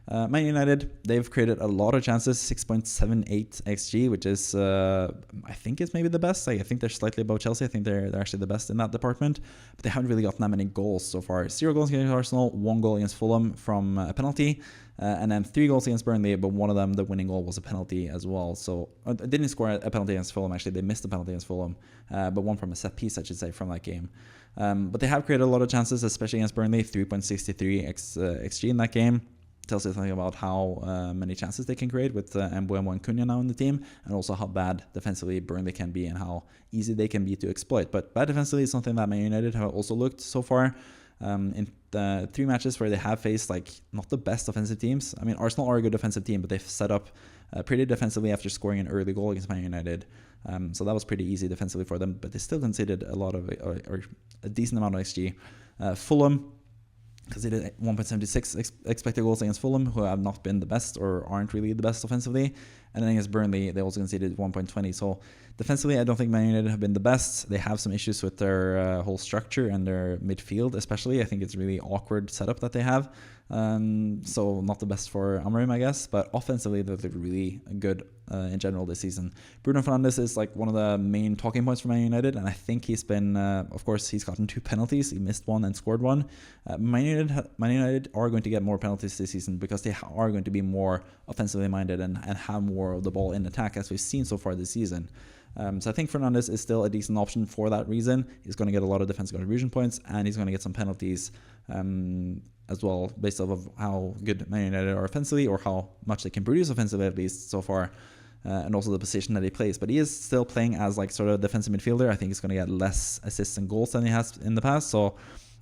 Man United, they've created a lot of chances, 6.78 XG, which is, I think is maybe the best. I think they're slightly above Chelsea. I think they're actually the best in that department. But they haven't really gotten that many goals so far. 0 goals against Arsenal, 1 goal against Fulham from a penalty, and then 3 goals against Burnley, but one of them, the winning goal, was a penalty as well. So they didn't score a penalty against Fulham, actually. They missed a penalty against Fulham, but one from a set piece, I should say, from that game. But they have created a lot of chances, especially against Burnley, 3.63 XG in that game. Tells you something about how many chances they can create with Mbeumo and Cunha now in the team, and also how bad defensively Burnley can be and how easy they can be to exploit. But bad defensively is something that Man United have also looked so far in the 3 matches where they have faced like not the best offensive teams. I mean, Arsenal are a good defensive team, but they've set up pretty defensively after scoring an early goal against Man United. So that was pretty easy defensively for them, but they still conceded a lot of or a decent amount of XG. Fulham, because they did 1.76 expected goals against Fulham, who have not been the best or aren't really the best offensively. And then against Burnley, they also conceded 1.20. So defensively, I don't think Man United have been the best. They have some issues with their whole structure and their midfield, especially. I think it's a really awkward setup that they have. So not the best for Amorim, I guess. But offensively, they've looked really good in general this season. Bruno Fernandes is like one of the main talking points for Man United, and I think he's been, of course, he's gotten 2 penalties. He missed 1 and scored 1. Man United are going to get more penalties this season because they are going to be more offensively minded and have more of the ball in attack, as we've seen so far this season. So I think Fernandes is still a decent option for that reason. He's going to get a lot of defensive contribution points, and he's going to get some penalties as well, based off of how good Man United are offensively, or how much they can produce offensively at least so far, and also the position that he plays. But he is still playing as like sort of defensive midfielder. I think he's going to get less assists and goals than he has in the past, so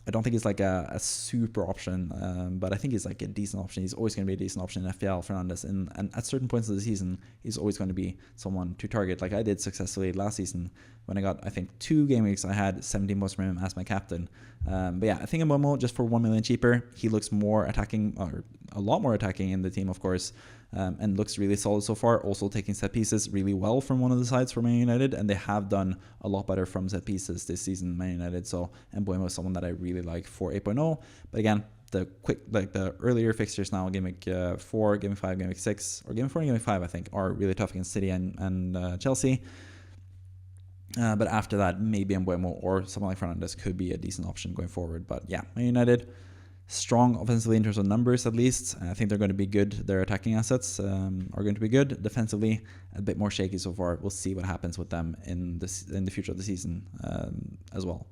I don't think he's like a super option, but I think he's like a decent option. He's always going to be a decent option in FPL, Fernandes, and at certain points of the season, he's always going to be someone to target, like I did successfully last season when I got, I think, 2 game weeks. I had 17 points from him as my captain. But yeah, I think Mbeumo, just for 1 million cheaper, he looks more attacking, or a lot more attacking in the team, of course, and looks really solid so far. Also taking set pieces really well from one of the sides for Man United, and they have done a lot better from set pieces this season, Man United. So Mbeumo is someone that I really like for 8.0. But again, the earlier fixtures now, Game Week 4, Game Week 5, Game Week 6, or Game Week 4 and Game Week 5, I think, are really tough against City and Chelsea. But after that, maybe Mbeumo or someone like Fernandes could be a decent option going forward. But yeah, Man United, strong offensively in terms of numbers at least. I think they're going to be good. Their attacking assets are going to be good. Defensively, a bit more shaky so far. We'll see what happens with them in the future of the season as well.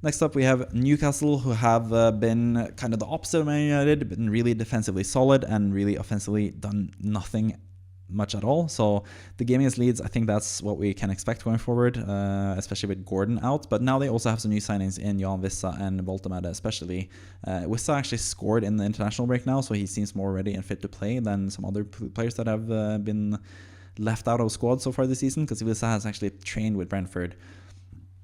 Next up, we have Newcastle, who have been kind of the opposite of Man United, been really defensively solid and really offensively done nothing much at all. So the game against Leeds, I think that's what we can expect going forward, especially with Gordon out. But now they also have some new signings in Jan Wissa and Voltemade especially. Wissa actually scored in the international break now, so he seems more ready and fit to play than some other players that have been left out of squad so far this season, because Wissa has actually trained with Brentford.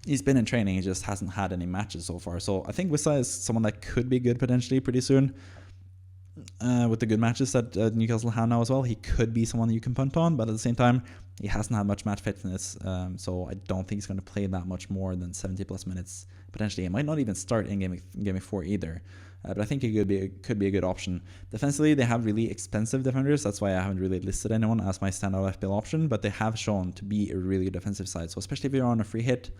He's been in training, he just hasn't had any matches so far. So I think Wissa is someone that could be good potentially pretty soon. With the good matches that Newcastle have now as well, he could be someone that you can punt on, but at the same time, he hasn't had much match fitness, so I don't think he's going to play that much more than 70 plus minutes potentially. He might not even start in Game Week 4 either, but I think he could be a good option. Defensively, they have really expensive defenders. That's why I haven't really listed anyone as my standout FPL option, but they have shown to be a really good defensive side. So especially if you're on a free hit,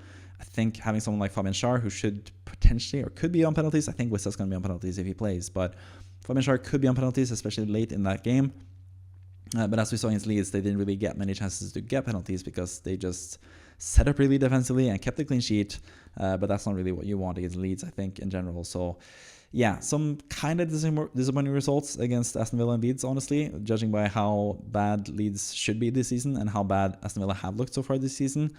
I think having someone like Fabian Schär, who should potentially or could be on penalties. I think Wissa's going to be on penalties if he plays, but Fabian Schär could be on penalties, especially late in that game. But as we saw against Leeds, they didn't really get many chances to get penalties because they just set up really defensively and kept a clean sheet. But that's not really what you want against Leeds, I think, in general. So yeah, some kind of disappointing results against Aston Villa and Leeds, honestly, judging by how bad Leeds should be this season and how bad Aston Villa have looked so far this season.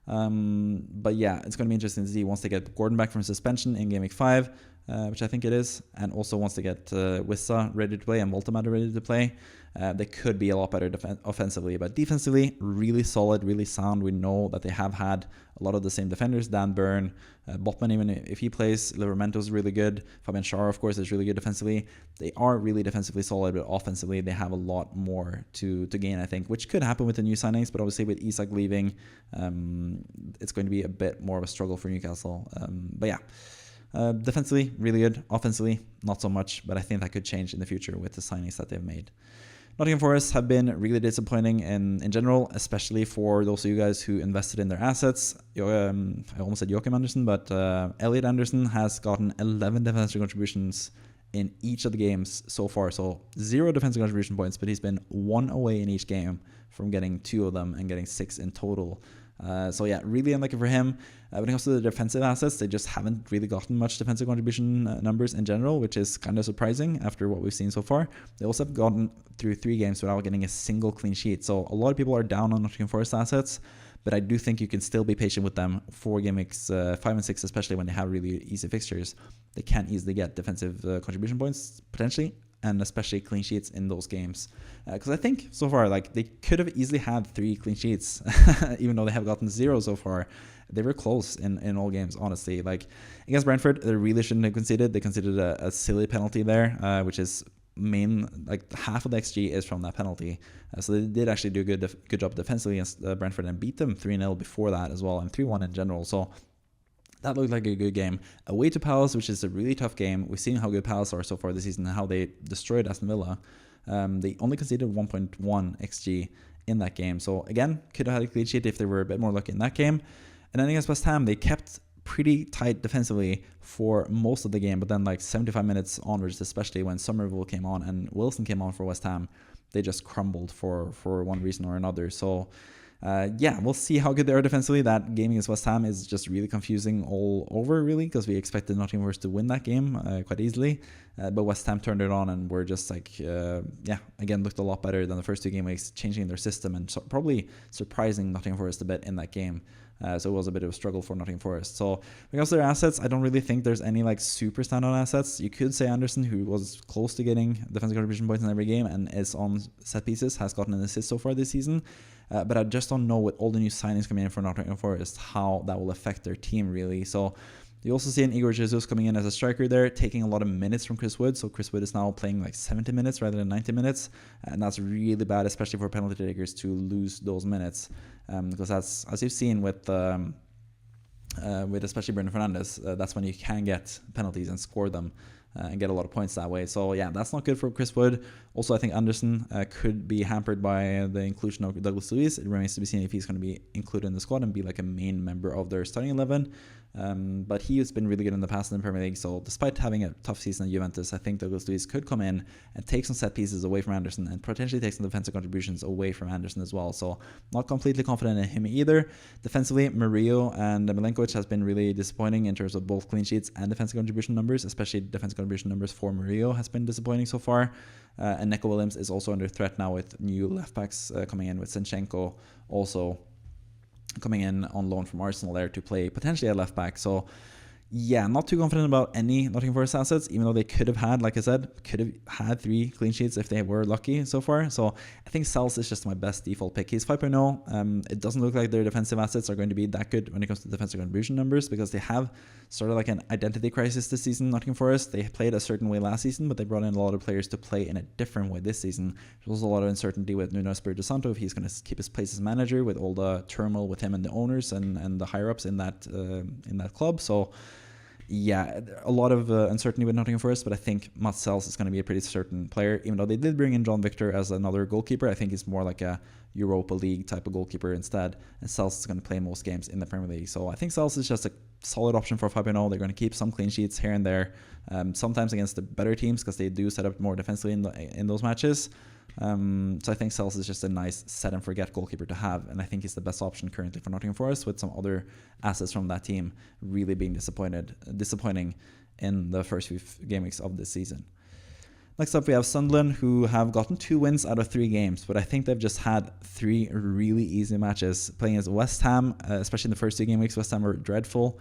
But yeah, it's going to be interesting to see once they get Gordon back from suspension in Game Week 5, which I think it is, and also once they get Wissa ready to play and Multimatter ready to play, they could be a lot better offensively. But defensively, really solid, really sound. We know that they have had a lot of the same defenders. Dan Burn, Botman, even if he plays, Livramento is really good. Fabian Schär, of course, is really good defensively. They are really defensively solid, but offensively, they have a lot more to gain, I think, which could happen with the new signings. But obviously, with Isak leaving, it's going to be a bit more of a struggle for Newcastle. But yeah. Defensively, really good. Offensively, not so much, but I think that could change in the future with the signings that they've made. Nottingham Forest have been really disappointing in general, especially for those of you guys who invested in their assets. I almost said Joachim Andersen, but Elliot Anderson has gotten 11 defensive contributions in each of the games so far. So 0 defensive contribution points, but he's been 1 away in each game from getting 2 of them and getting 6 in total. So yeah, really unlucky for him. When it comes to the defensive assets, they just haven't really gotten much defensive contribution numbers in general, which is kind of surprising after what we've seen so far. They also have gotten through 3 games without getting a single clean sheet. So a lot of people are down on Nottingham Forest assets, but I do think you can still be patient with them for game weeks 5 and 6, especially when they have really easy fixtures. They can easily get defensive contribution points, potentially, and especially clean sheets in those games. Because I think so far, like, they could have easily had 3 clean sheets, even though they have gotten 0 so far. They were close in all games, honestly. Like, against Brentford, they really shouldn't have conceded. They conceded a silly penalty there, which is like half of the XG is from that penalty. So they did actually do a good job defensively against Brentford and beat them 3-0 before that as well, and 3-1 in general. So that looked like a good game. Away to Palace, which is a really tough game. We've seen how good Palace are so far this season and how they destroyed Aston Villa. They only conceded 1.1 XG in that game. So again, could have had a clean sheet if they were a bit more lucky in that game. And then against West Ham, they kept pretty tight defensively for most of the game, but then like 75 minutes onwards, especially when Somerville came on and Wilson came on for West Ham, they just crumbled for one reason or another. So yeah, we'll see how good they are defensively. That game against West Ham is just really confusing all over, really, because we expected Nottingham Forest to win that game quite easily. But West Ham turned it on and were just like, yeah, again, looked a lot better than the first 2 game weeks, changing their system and probably surprising Nottingham Forest a bit in that game. So it was a bit of a struggle for Nottingham Forest. So when it comes to their assets, I don't really think there's any like super standout assets. You could say Anderson, who was close to getting defensive contribution points in every game and is on set pieces, has gotten an assist so far this season. But I just don't know, with all the new signings coming in for Nottingham Forest, how that will affect their team really. So you also see an Igor Jesus coming in as a striker there, taking a lot of minutes from Chris Wood. So Chris Wood is now playing like 70 minutes rather than 90 minutes. And that's really bad, especially for penalty takers, to lose those minutes. Because that's, as you've seen with especially Bruno Fernandes, that's when you can get penalties and score them and get a lot of points that way. So yeah, that's not good for Chris Wood. Also, I think Anderson could be hampered by the inclusion of Douglas Luiz. It remains to be seen if he's going to be included in the squad and be like a main member of their starting 11. But he has been really good in the past in the Premier League. So despite having a tough season at Juventus, I think Douglas Luiz could come in and take some set pieces away from Anderson and potentially take some defensive contributions away from Anderson as well. So not completely confident in him either. Defensively, Murillo and Milenkovic has been really disappointing in terms of both clean sheets and defensive contribution numbers, especially defensive contribution numbers for Murillo has been disappointing so far. And Neco Williams is also under threat now with new left backs coming in, with Zinchenko also coming in on loan from Arsenal there to play potentially at left back. So yeah, not too confident about any Nottingham Forest assets, even though they could have had, like I said, could have had 3 clean sheets if they were lucky so far. So I think Sels is just my best default pick. He's 5.0. It doesn't look like their defensive assets are going to be that good when it comes to defensive contribution numbers, because they have sort of like an identity crisis this season, Nottingham Forest. They played a certain way last season, but they brought in a lot of players to play in a different way this season. There's also a lot of uncertainty with Nuno Espirito Santo, if he's going to keep his place as manager, with all the turmoil with him and the owners and the higher-ups in that club. So yeah, a lot of uncertainty with Nottingham Forest, but I think Mats Sels is going to be a pretty certain player, even though they did bring in John Victor as another goalkeeper. I think he's more like a Europa League type of goalkeeper instead, and Sels is going to play most games in the Premier League. So I think Sels is just a solid option for 5.0. They're going to keep some clean sheets here and there, sometimes against the better teams, because they do set up more defensively in those matches. So I think Sels is just a nice set and forget goalkeeper to have, and I think he's the best option currently for Nottingham Forest, with some other assets from that team really being disappointing in the first few game weeks of this season. Next up, we have Sunderland, who have gotten 2 wins out of 3 games, but I think they've just had 3 really easy matches. Playing as West Ham, especially in the first 2 game weeks, West Ham were dreadful.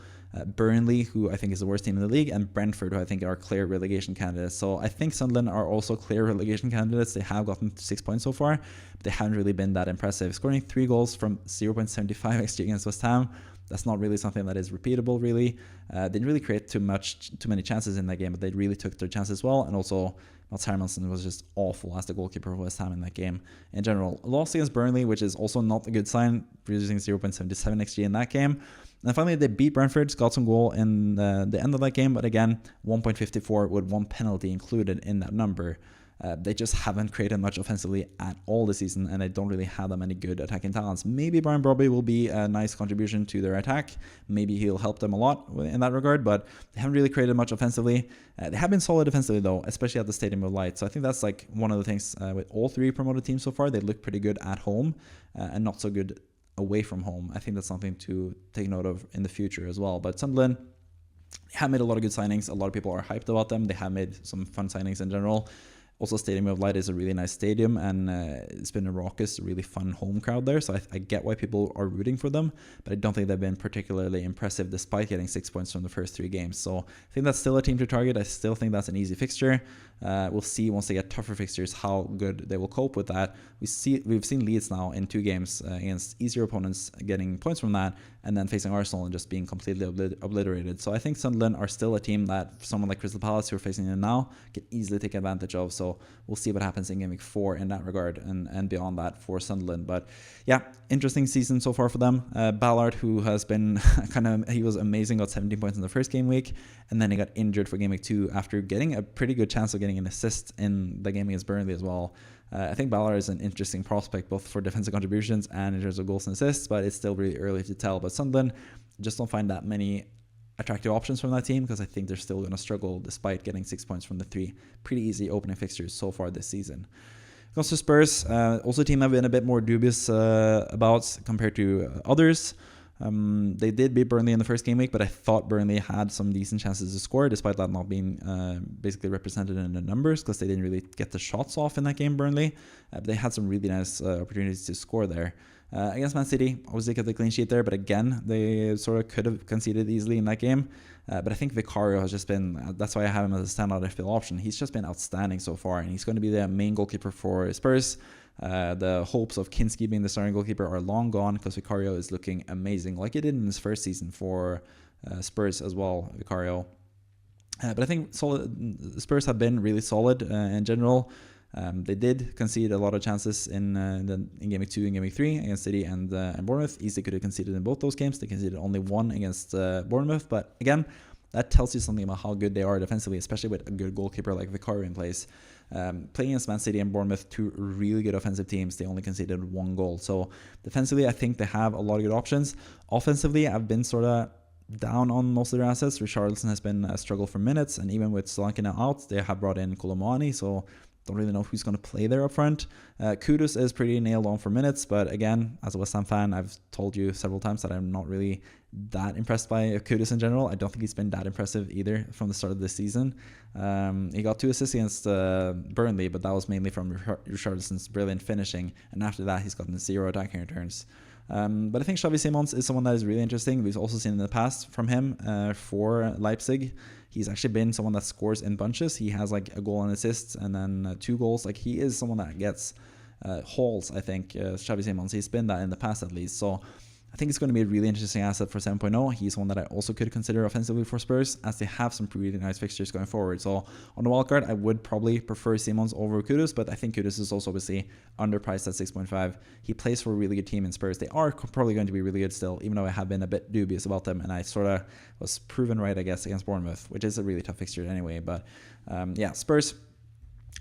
Burnley, who I think is the worst team in the league, and Brentford, who I think are clear relegation candidates. So I think Sunderland are also clear relegation candidates. They have gotten 6 points so far, but they haven't really been that impressive. Scoring 3 goals from 0.75 XG against West Ham, that's not really something that is repeatable, really. Didn't really create too many chances in that game, but they really took their chances well. And also, Mats Hermansen was just awful as the goalkeeper of West Ham in that game. In general, a loss against Burnley, which is also not a good sign, using 0.77 XG in that game. And finally, they beat Brentford, got some goal in the end of that game, but again, 1.54 with 1 penalty included in that number. They just haven't created much offensively at all this season, and they don't really have that many good attacking talents. Maybe Brian Brobby will be a nice contribution to their attack. Maybe he'll help them a lot in that regard, but they haven't really created much offensively. They have been solid defensively, though, especially at the Stadium of Light. So I think that's like one of the things with all 3 promoted teams so far. They look pretty good at home and not so good away from home. I think that's something to take note of in the future as well. But Sunderland have made a lot of good signings. A lot of people are hyped about them. They have made some fun signings in general. Also, Stadium of Light is a really nice stadium, and it's been a raucous, really fun home crowd there. So I get why people are rooting for them, but I don't think they've been particularly impressive despite getting 6 points from the first 3 games. So I think that's still a team to target. I still think that's an easy fixture. We'll see once they get tougher fixtures how good they will cope with that. We've seen Leeds now in 2 games against easier opponents getting points from that, and then facing Arsenal and just being completely obliterated. So I think Sunderland are still a team that someone like Crystal Palace, who are facing them now, can easily take advantage of. So we'll see what happens in Game Week 4 in that regard and beyond that for Sunderland. But yeah, interesting season so far for them. Ballard, who has been he was amazing, got 17 points in the first game week, and then he got injured for Game Week 2 after getting a pretty good chance of getting an assist in the game against Burnley as well. I think Ballard is an interesting prospect both for defensive contributions and in terms of goals and assists, but it's still really early to tell. But Sunderland just don't find that many attractive options from that team because I think they're still going to struggle despite getting 6 points from the 3 pretty easy opening fixtures so far this season. Comes to Spurs, also a team I've been a bit more dubious about compared to others. They did beat Burnley in the first game week, but I thought Burnley had some decent chances to score, despite that not being basically represented in the numbers because they didn't really get the shots off in that game, Burnley. But they had some really nice opportunities to score there. Against Man City, obviously kept the clean sheet there, but again, they sort of could have conceded easily in that game. But I think Vicario has just been, that's why I have him as a standout FPL option. He's just been outstanding so far, and he's going to be the main goalkeeper for Spurs. The hopes of Kinski being the starting goalkeeper are long gone because Vicario is looking amazing, like he did in his first season for Spurs as well, Vicario. But I think Spurs have been really solid in general. They did concede a lot of chances in Game Week 2 and Game Week 3 against City and Bournemouth. Easily could have conceded in both those games. They conceded only 1 against Bournemouth, but again, that tells you something about how good they are defensively, especially with a good goalkeeper like Vicario in place. Playing against Man City and Bournemouth, 2 really good offensive teams, they only conceded 1 goal. So defensively, I think they have a lot of good options. Offensively, I've been sort of down on most of their assets. Richarlison has been a struggle for minutes, and even with Solanke now out, they have brought in Kolomani, so don't really know who's going to play there up front. Kudus is pretty nailed on for minutes, but again, as a West Ham fan, I've told you several times that I'm not really that impressed by Kudus in general. I don't think he's been that impressive either from the start of this season. He got 2 assists against Burnley, but that was mainly from Richarlison's brilliant finishing, and after that, he's gotten 0 attacking returns. But I think Xavi Simons is someone that is really interesting. We've also seen in the past from him for Leipzig. He's actually been someone that scores in bunches. He has like a goal and assists and then 2 goals. Like he is someone that gets hauls, I think, Xavi Simons. He's been that in the past at least. So I think it's going to be a really interesting asset for 7.0. He's one that I also could consider offensively for Spurs as they have some really nice fixtures going forward. So on the wildcard, I would probably prefer Simons over Kudus, but I think Kudus is also obviously underpriced at 6.5. He plays for a really good team in Spurs. They are probably going to be really good still, even though I have been a bit dubious about them, and I sort of was proven right, I guess, against Bournemouth, which is a really tough fixture anyway. But yeah, Spurs,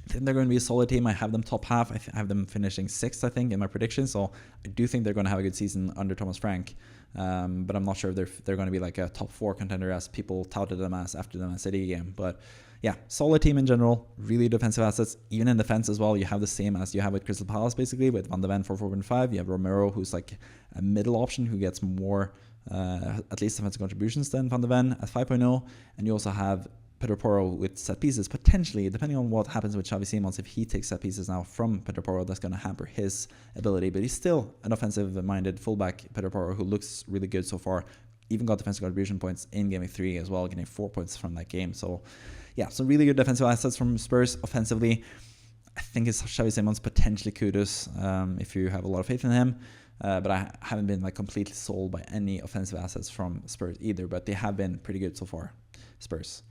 I think they're going to be a solid team. I have them top half. I have them finishing 6th, I think, in my prediction. So I do think they're going to have a good season under Thomas Frank. But I'm not sure if they're going to be like a top 4 contender as people touted them as after the Man City game. But yeah, solid team in general. Really defensive assets. Even in defense as well, you have the same as you have with Crystal Palace, basically, with Van de Ven for 4.5. You have Romero, who's like a middle option who gets more, at least defensive contributions than Van de Ven at 5.0. And you also have Pedro Porro with set pieces, potentially, depending on what happens with Xavi Simons. If he takes set pieces now from Pedro Porro, that's going to hamper his ability. But he's still an offensive-minded fullback, Pedro Porro, who looks really good so far. even got defensive contribution points in Game Week 3 as well, getting 4 points from that game. So yeah, some really good defensive assets from Spurs offensively. I think it's Xavi Simons, potentially kudos if you have a lot of faith in him. But I haven't been like completely sold by any offensive assets from Spurs either, but they have been pretty good so far, Spurs.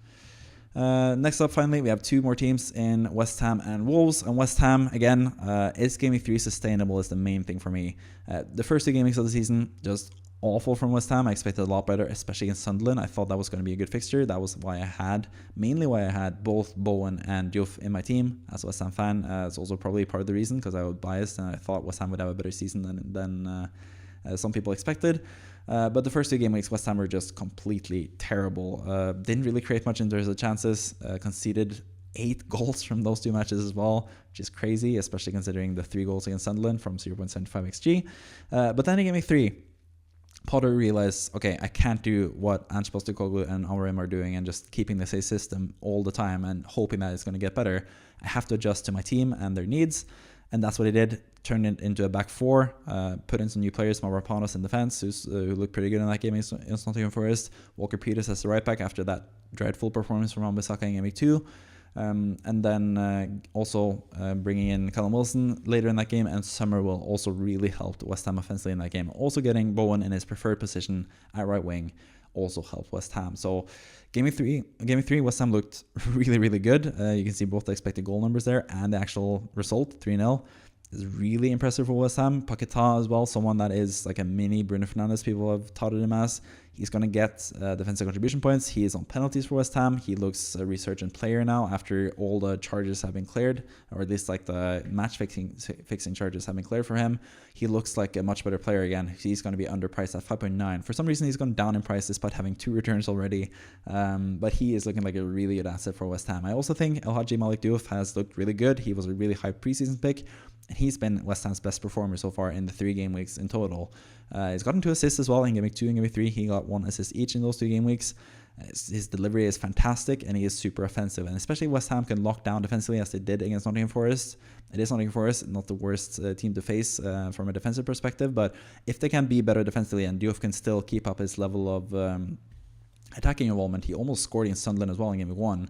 Next up, finally, we have two more teams in West Ham and Wolves. And West Ham, again, is Game Week 3 sustainable is the main thing for me. The first two game weeks of the season, just awful from West Ham. I expected a lot better, especially against Sunderland. I thought that was going to be a good fixture. That was mainly why I had both Bowen and Diouf in my team as a West Ham fan. It's also probably part of the reason because I was biased and I thought West Ham would have a better season than some people expected. But the first two game weeks, West Ham were just completely terrible. Didn't really create much in terms of chances. Conceded 8 goals from those two matches as well, which is crazy, especially considering the 3 goals against Sunderland from 0.75 XG. But then in game week 3, Potter realized, okay, I can't do what Ange Postecoglou and Amorim are doing and just keeping the same system all the time and hoping that it's going to get better. I have to adjust to my team and their needs. And that's what he did. Turned it into a back 4, put in some new players, Mavropanos in defense, who looked pretty good in that game against Nottingham Forest. Walker Peters as the right back after that dreadful performance from Wan-Bissaka in game week 2. And then also bringing in Callum Wilson later in that game, and Summerville also really helped West Ham offensively in that game. Also getting Bowen in his preferred position at right wing also helped West Ham. So game week 3, West Ham looked really, really good. You can see both the expected goal numbers there and the actual result, 3-0. Is really impressive for West Ham. Paquetá as well, someone that is like a mini Bruno Fernandes, people have touted him as. He's going to get defensive contribution points. He is on penalties for West Ham. He looks a resurgent player now after all the charges have been cleared, or at least like the match fixing charges have been cleared for him. He looks like a much better player again. He's going to be underpriced at 5.9. For some reason, he's gone down in price despite having 2 returns already. But he is looking like a really good asset for West Ham. I also think El Hadji Malik Diouf has looked really good. He was a really high preseason pick. And he's been West Ham's best performer so far in the 3 game weeks in total. He's gotten 2 assists as well in game week 2 and game week 3. He got 1 assist each in those 2 game weeks. His delivery is fantastic and he is super offensive. And especially West Ham can lock down defensively as they did against Nottingham Forest. It is Nottingham Forest, not the worst team to face from a defensive perspective. But if they can be better defensively and Diouf can still keep up his level of attacking involvement, he almost scored against Sunderland as well in game week 1.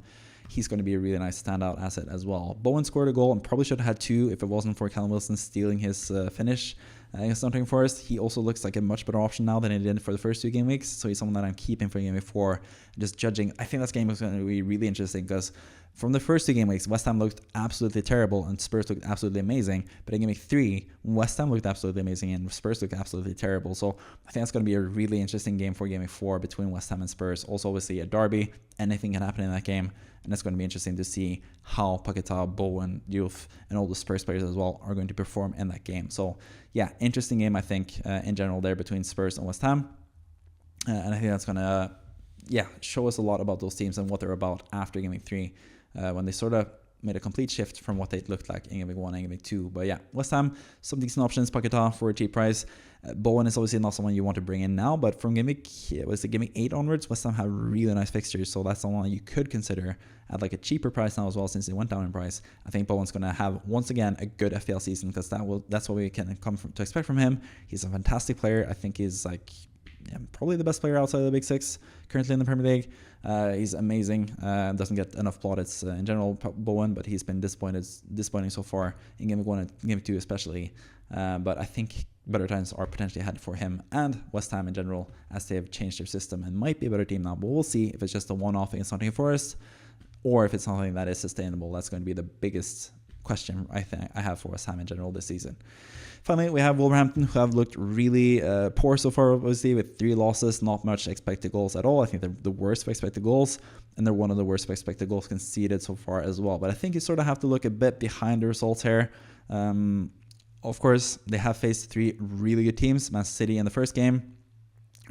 He's going to be a really nice standout asset as well. Bowen scored a goal and probably should have had 2 if it wasn't for Callum Wilson stealing his finish against Nottingham Forest. He also looks like a much better option now than he did for the first 2 game weeks. So he's someone that I'm keeping for game week 4. Just judging, I think this game is going to be really interesting because from the first 2 game weeks, West Ham looked absolutely terrible and Spurs looked absolutely amazing. But in game week 3, West Ham looked absolutely amazing and Spurs looked absolutely terrible. So I think it's going to be a really interesting game for game week 4 between West Ham and Spurs. Also, obviously, a derby. Anything can happen in that game. And it's going to be interesting to see how Paquetá, Bowen, Diouf, and all the Spurs players as well are going to perform in that game. So, yeah, interesting game, I think, in general there between Spurs and West Ham. And I think that's going to, show us a lot about those teams and what they're about after Game Week 3, when they sort of made a complete shift from what they looked like in Game Week 1 and Game Week 2. But yeah, West Ham, some decent options. Paquetá for a cheap price. Bowen is obviously not someone you want to bring in now, but from Game Week 8 onwards, West Ham have really nice fixtures, so that's someone you could consider at like a cheaper price now as well, since they went down in price. I think Bowen's going to have, once again, a good FPL season, because that's what we can to expect from him. He's a fantastic player. I think he's like probably the best player outside of the Big Six currently in the Premier League. He's amazing. Doesn't get enough plaudits in general, Bowen, but he's been disappointing so far in Game Week 1 and Game Week 2 especially. But I think better times are potentially ahead for him and West Ham in general, as they have changed their system and might be a better team now. But we'll see if it's just a one-off against Nottingham Forest or if it's something that is sustainable. That's going to be the biggest question I think I have for West Ham in general this season. Finally, we have Wolverhampton, who have looked really poor so far, obviously, with 3 losses, not much expected goals at all. I think they're the worst of expected goals, and they're one of the worst of expected goals conceded so far as well. But I think you sort of have to look a bit behind the results here. Of course, they have faced 3 really good teams. Man City in the first game,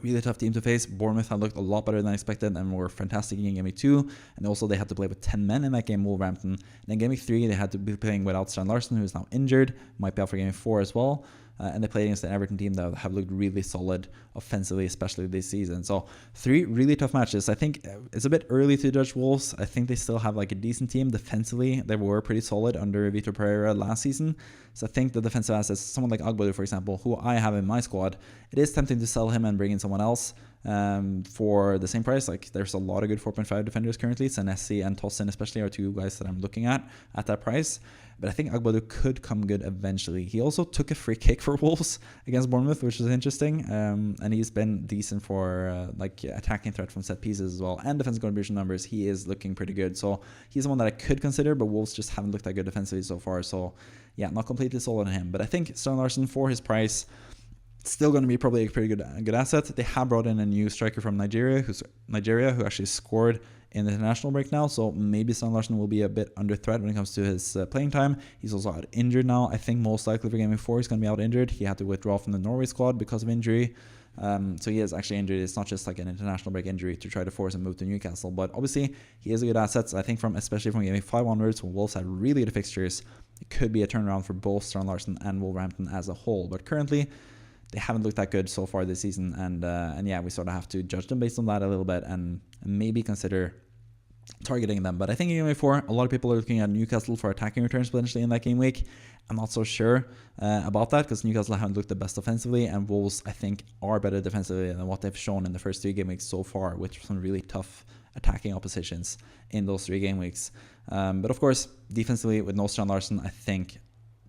really tough team to face. Bournemouth had looked a lot better than expected and were fantastic in Game Week 2. And also they had to play with 10 men in that game, Wolverhampton. And in Game Week 3, they had to be playing without Strand Larsen, who is now injured. Might be out for Game Week 4 as well. And they played against an Everton team that have looked really solid offensively, especially this season. So 3 really tough matches. I think it's a bit early to judge Wolves. I think they still have like a decent team defensively. They were pretty solid under Vitor Pereira last season. So I think the defensive assets, someone like Agbadu, for example, who I have in my squad, it is tempting to sell him and bring in someone else. for the same price. Like there's a lot of good 4.5 defenders currently. Senesi and Tosin especially are two guys that I'm looking at that price. But I think Agbadu could come good eventually. He also took a free kick for Wolves against Bournemouth, which is interesting. And he's been decent for like attacking threat from set pieces as well. And defensive contribution numbers, he is looking pretty good. So he's the one that I could consider, but Wolves just haven't looked that good defensively so far. So yeah, not completely sold on him. But I think Stern Larson, for his price, still going to be probably a pretty good asset. They have brought in a new striker from Nigeria who actually scored in the international break now, so maybe Stern Larsen will be a bit under threat when it comes to his playing time. He's also out injured now. I think most likely for Game Week 4 he's going to be out injured. He had to withdraw from the Norway squad because of injury. So he is actually injured. It's not just like an international break injury to try to force him move to Newcastle, but obviously he is a good asset. So I think especially from Game Week 5 onwards, when Wolves had really good fixtures, it could be a turnaround for both Stern Larsen and Wolverhampton as a whole. But currently, they haven't looked that good so far this season, and yeah, we sort of have to judge them based on that a little bit and maybe consider targeting them. But I think in Game Week 4, a lot of people are looking at Newcastle for attacking returns potentially in that game week. I'm not so sure about that because Newcastle haven't looked the best offensively, and Wolves, I think, are better defensively than what they've shown in the first 3 game weeks so far, with some really tough attacking oppositions in those 3 game weeks. But of course, defensively with no Stern Larsen, I think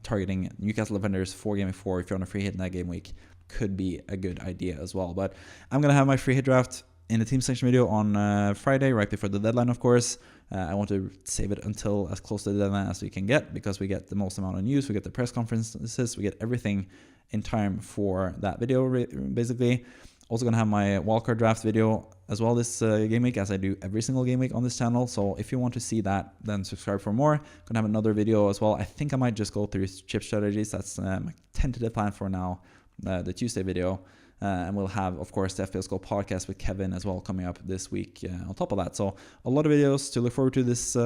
targeting Newcastle defenders for Game Week 4 if you're on a free hit in that game week could be a good idea as well. But I'm going to have my free hit draft in the team section video on Friday, right before the deadline, of course. I want to save it until as close to the deadline as we can get, because we get the most amount of news, we get the press conferences, we get everything in time for that video, basically. Also going to have my wildcard draft video as well this game week, as I do every single game week on this channel. So if you want to see that, then subscribe for more. Going to have another video as well. I think I might just go through chip strategies. That's my tentative plan for now, the Tuesday video. And we'll have, of course, the FPL Scope podcast with Kevin as well coming up this week on top of that. So a lot of videos to look forward to this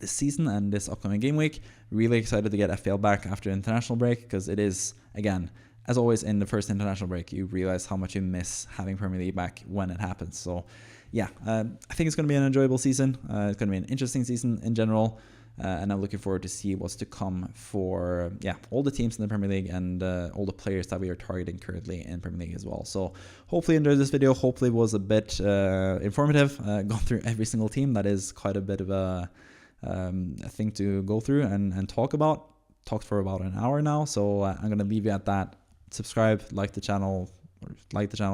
season and this upcoming game week. Really excited to get FPL back after international break, because it is, again, as always in the first international break, you realize how much you miss having Premier League back when it happens. So yeah, I think it's going to be an enjoyable season. It's going to be an interesting season in general. And I'm looking forward to see what's to come for all the teams in the Premier League and all the players that we are targeting currently in Premier League as well. So hopefully you enjoyed this video. Hopefully it was a bit informative. Gone through every single team. That is quite a bit of a thing to go through and talk about. Talked for about an hour now, so I'm going to leave you at that. Subscribe, like the channel,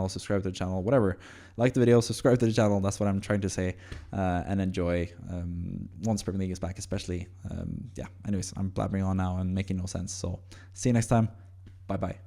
subscribe to the channel, whatever. Like the video, subscribe to the channel. That's what I'm trying to say. And enjoy once Premier League is back, especially. Anyways, I'm blabbering on now and making no sense. So see you next time. Bye-bye.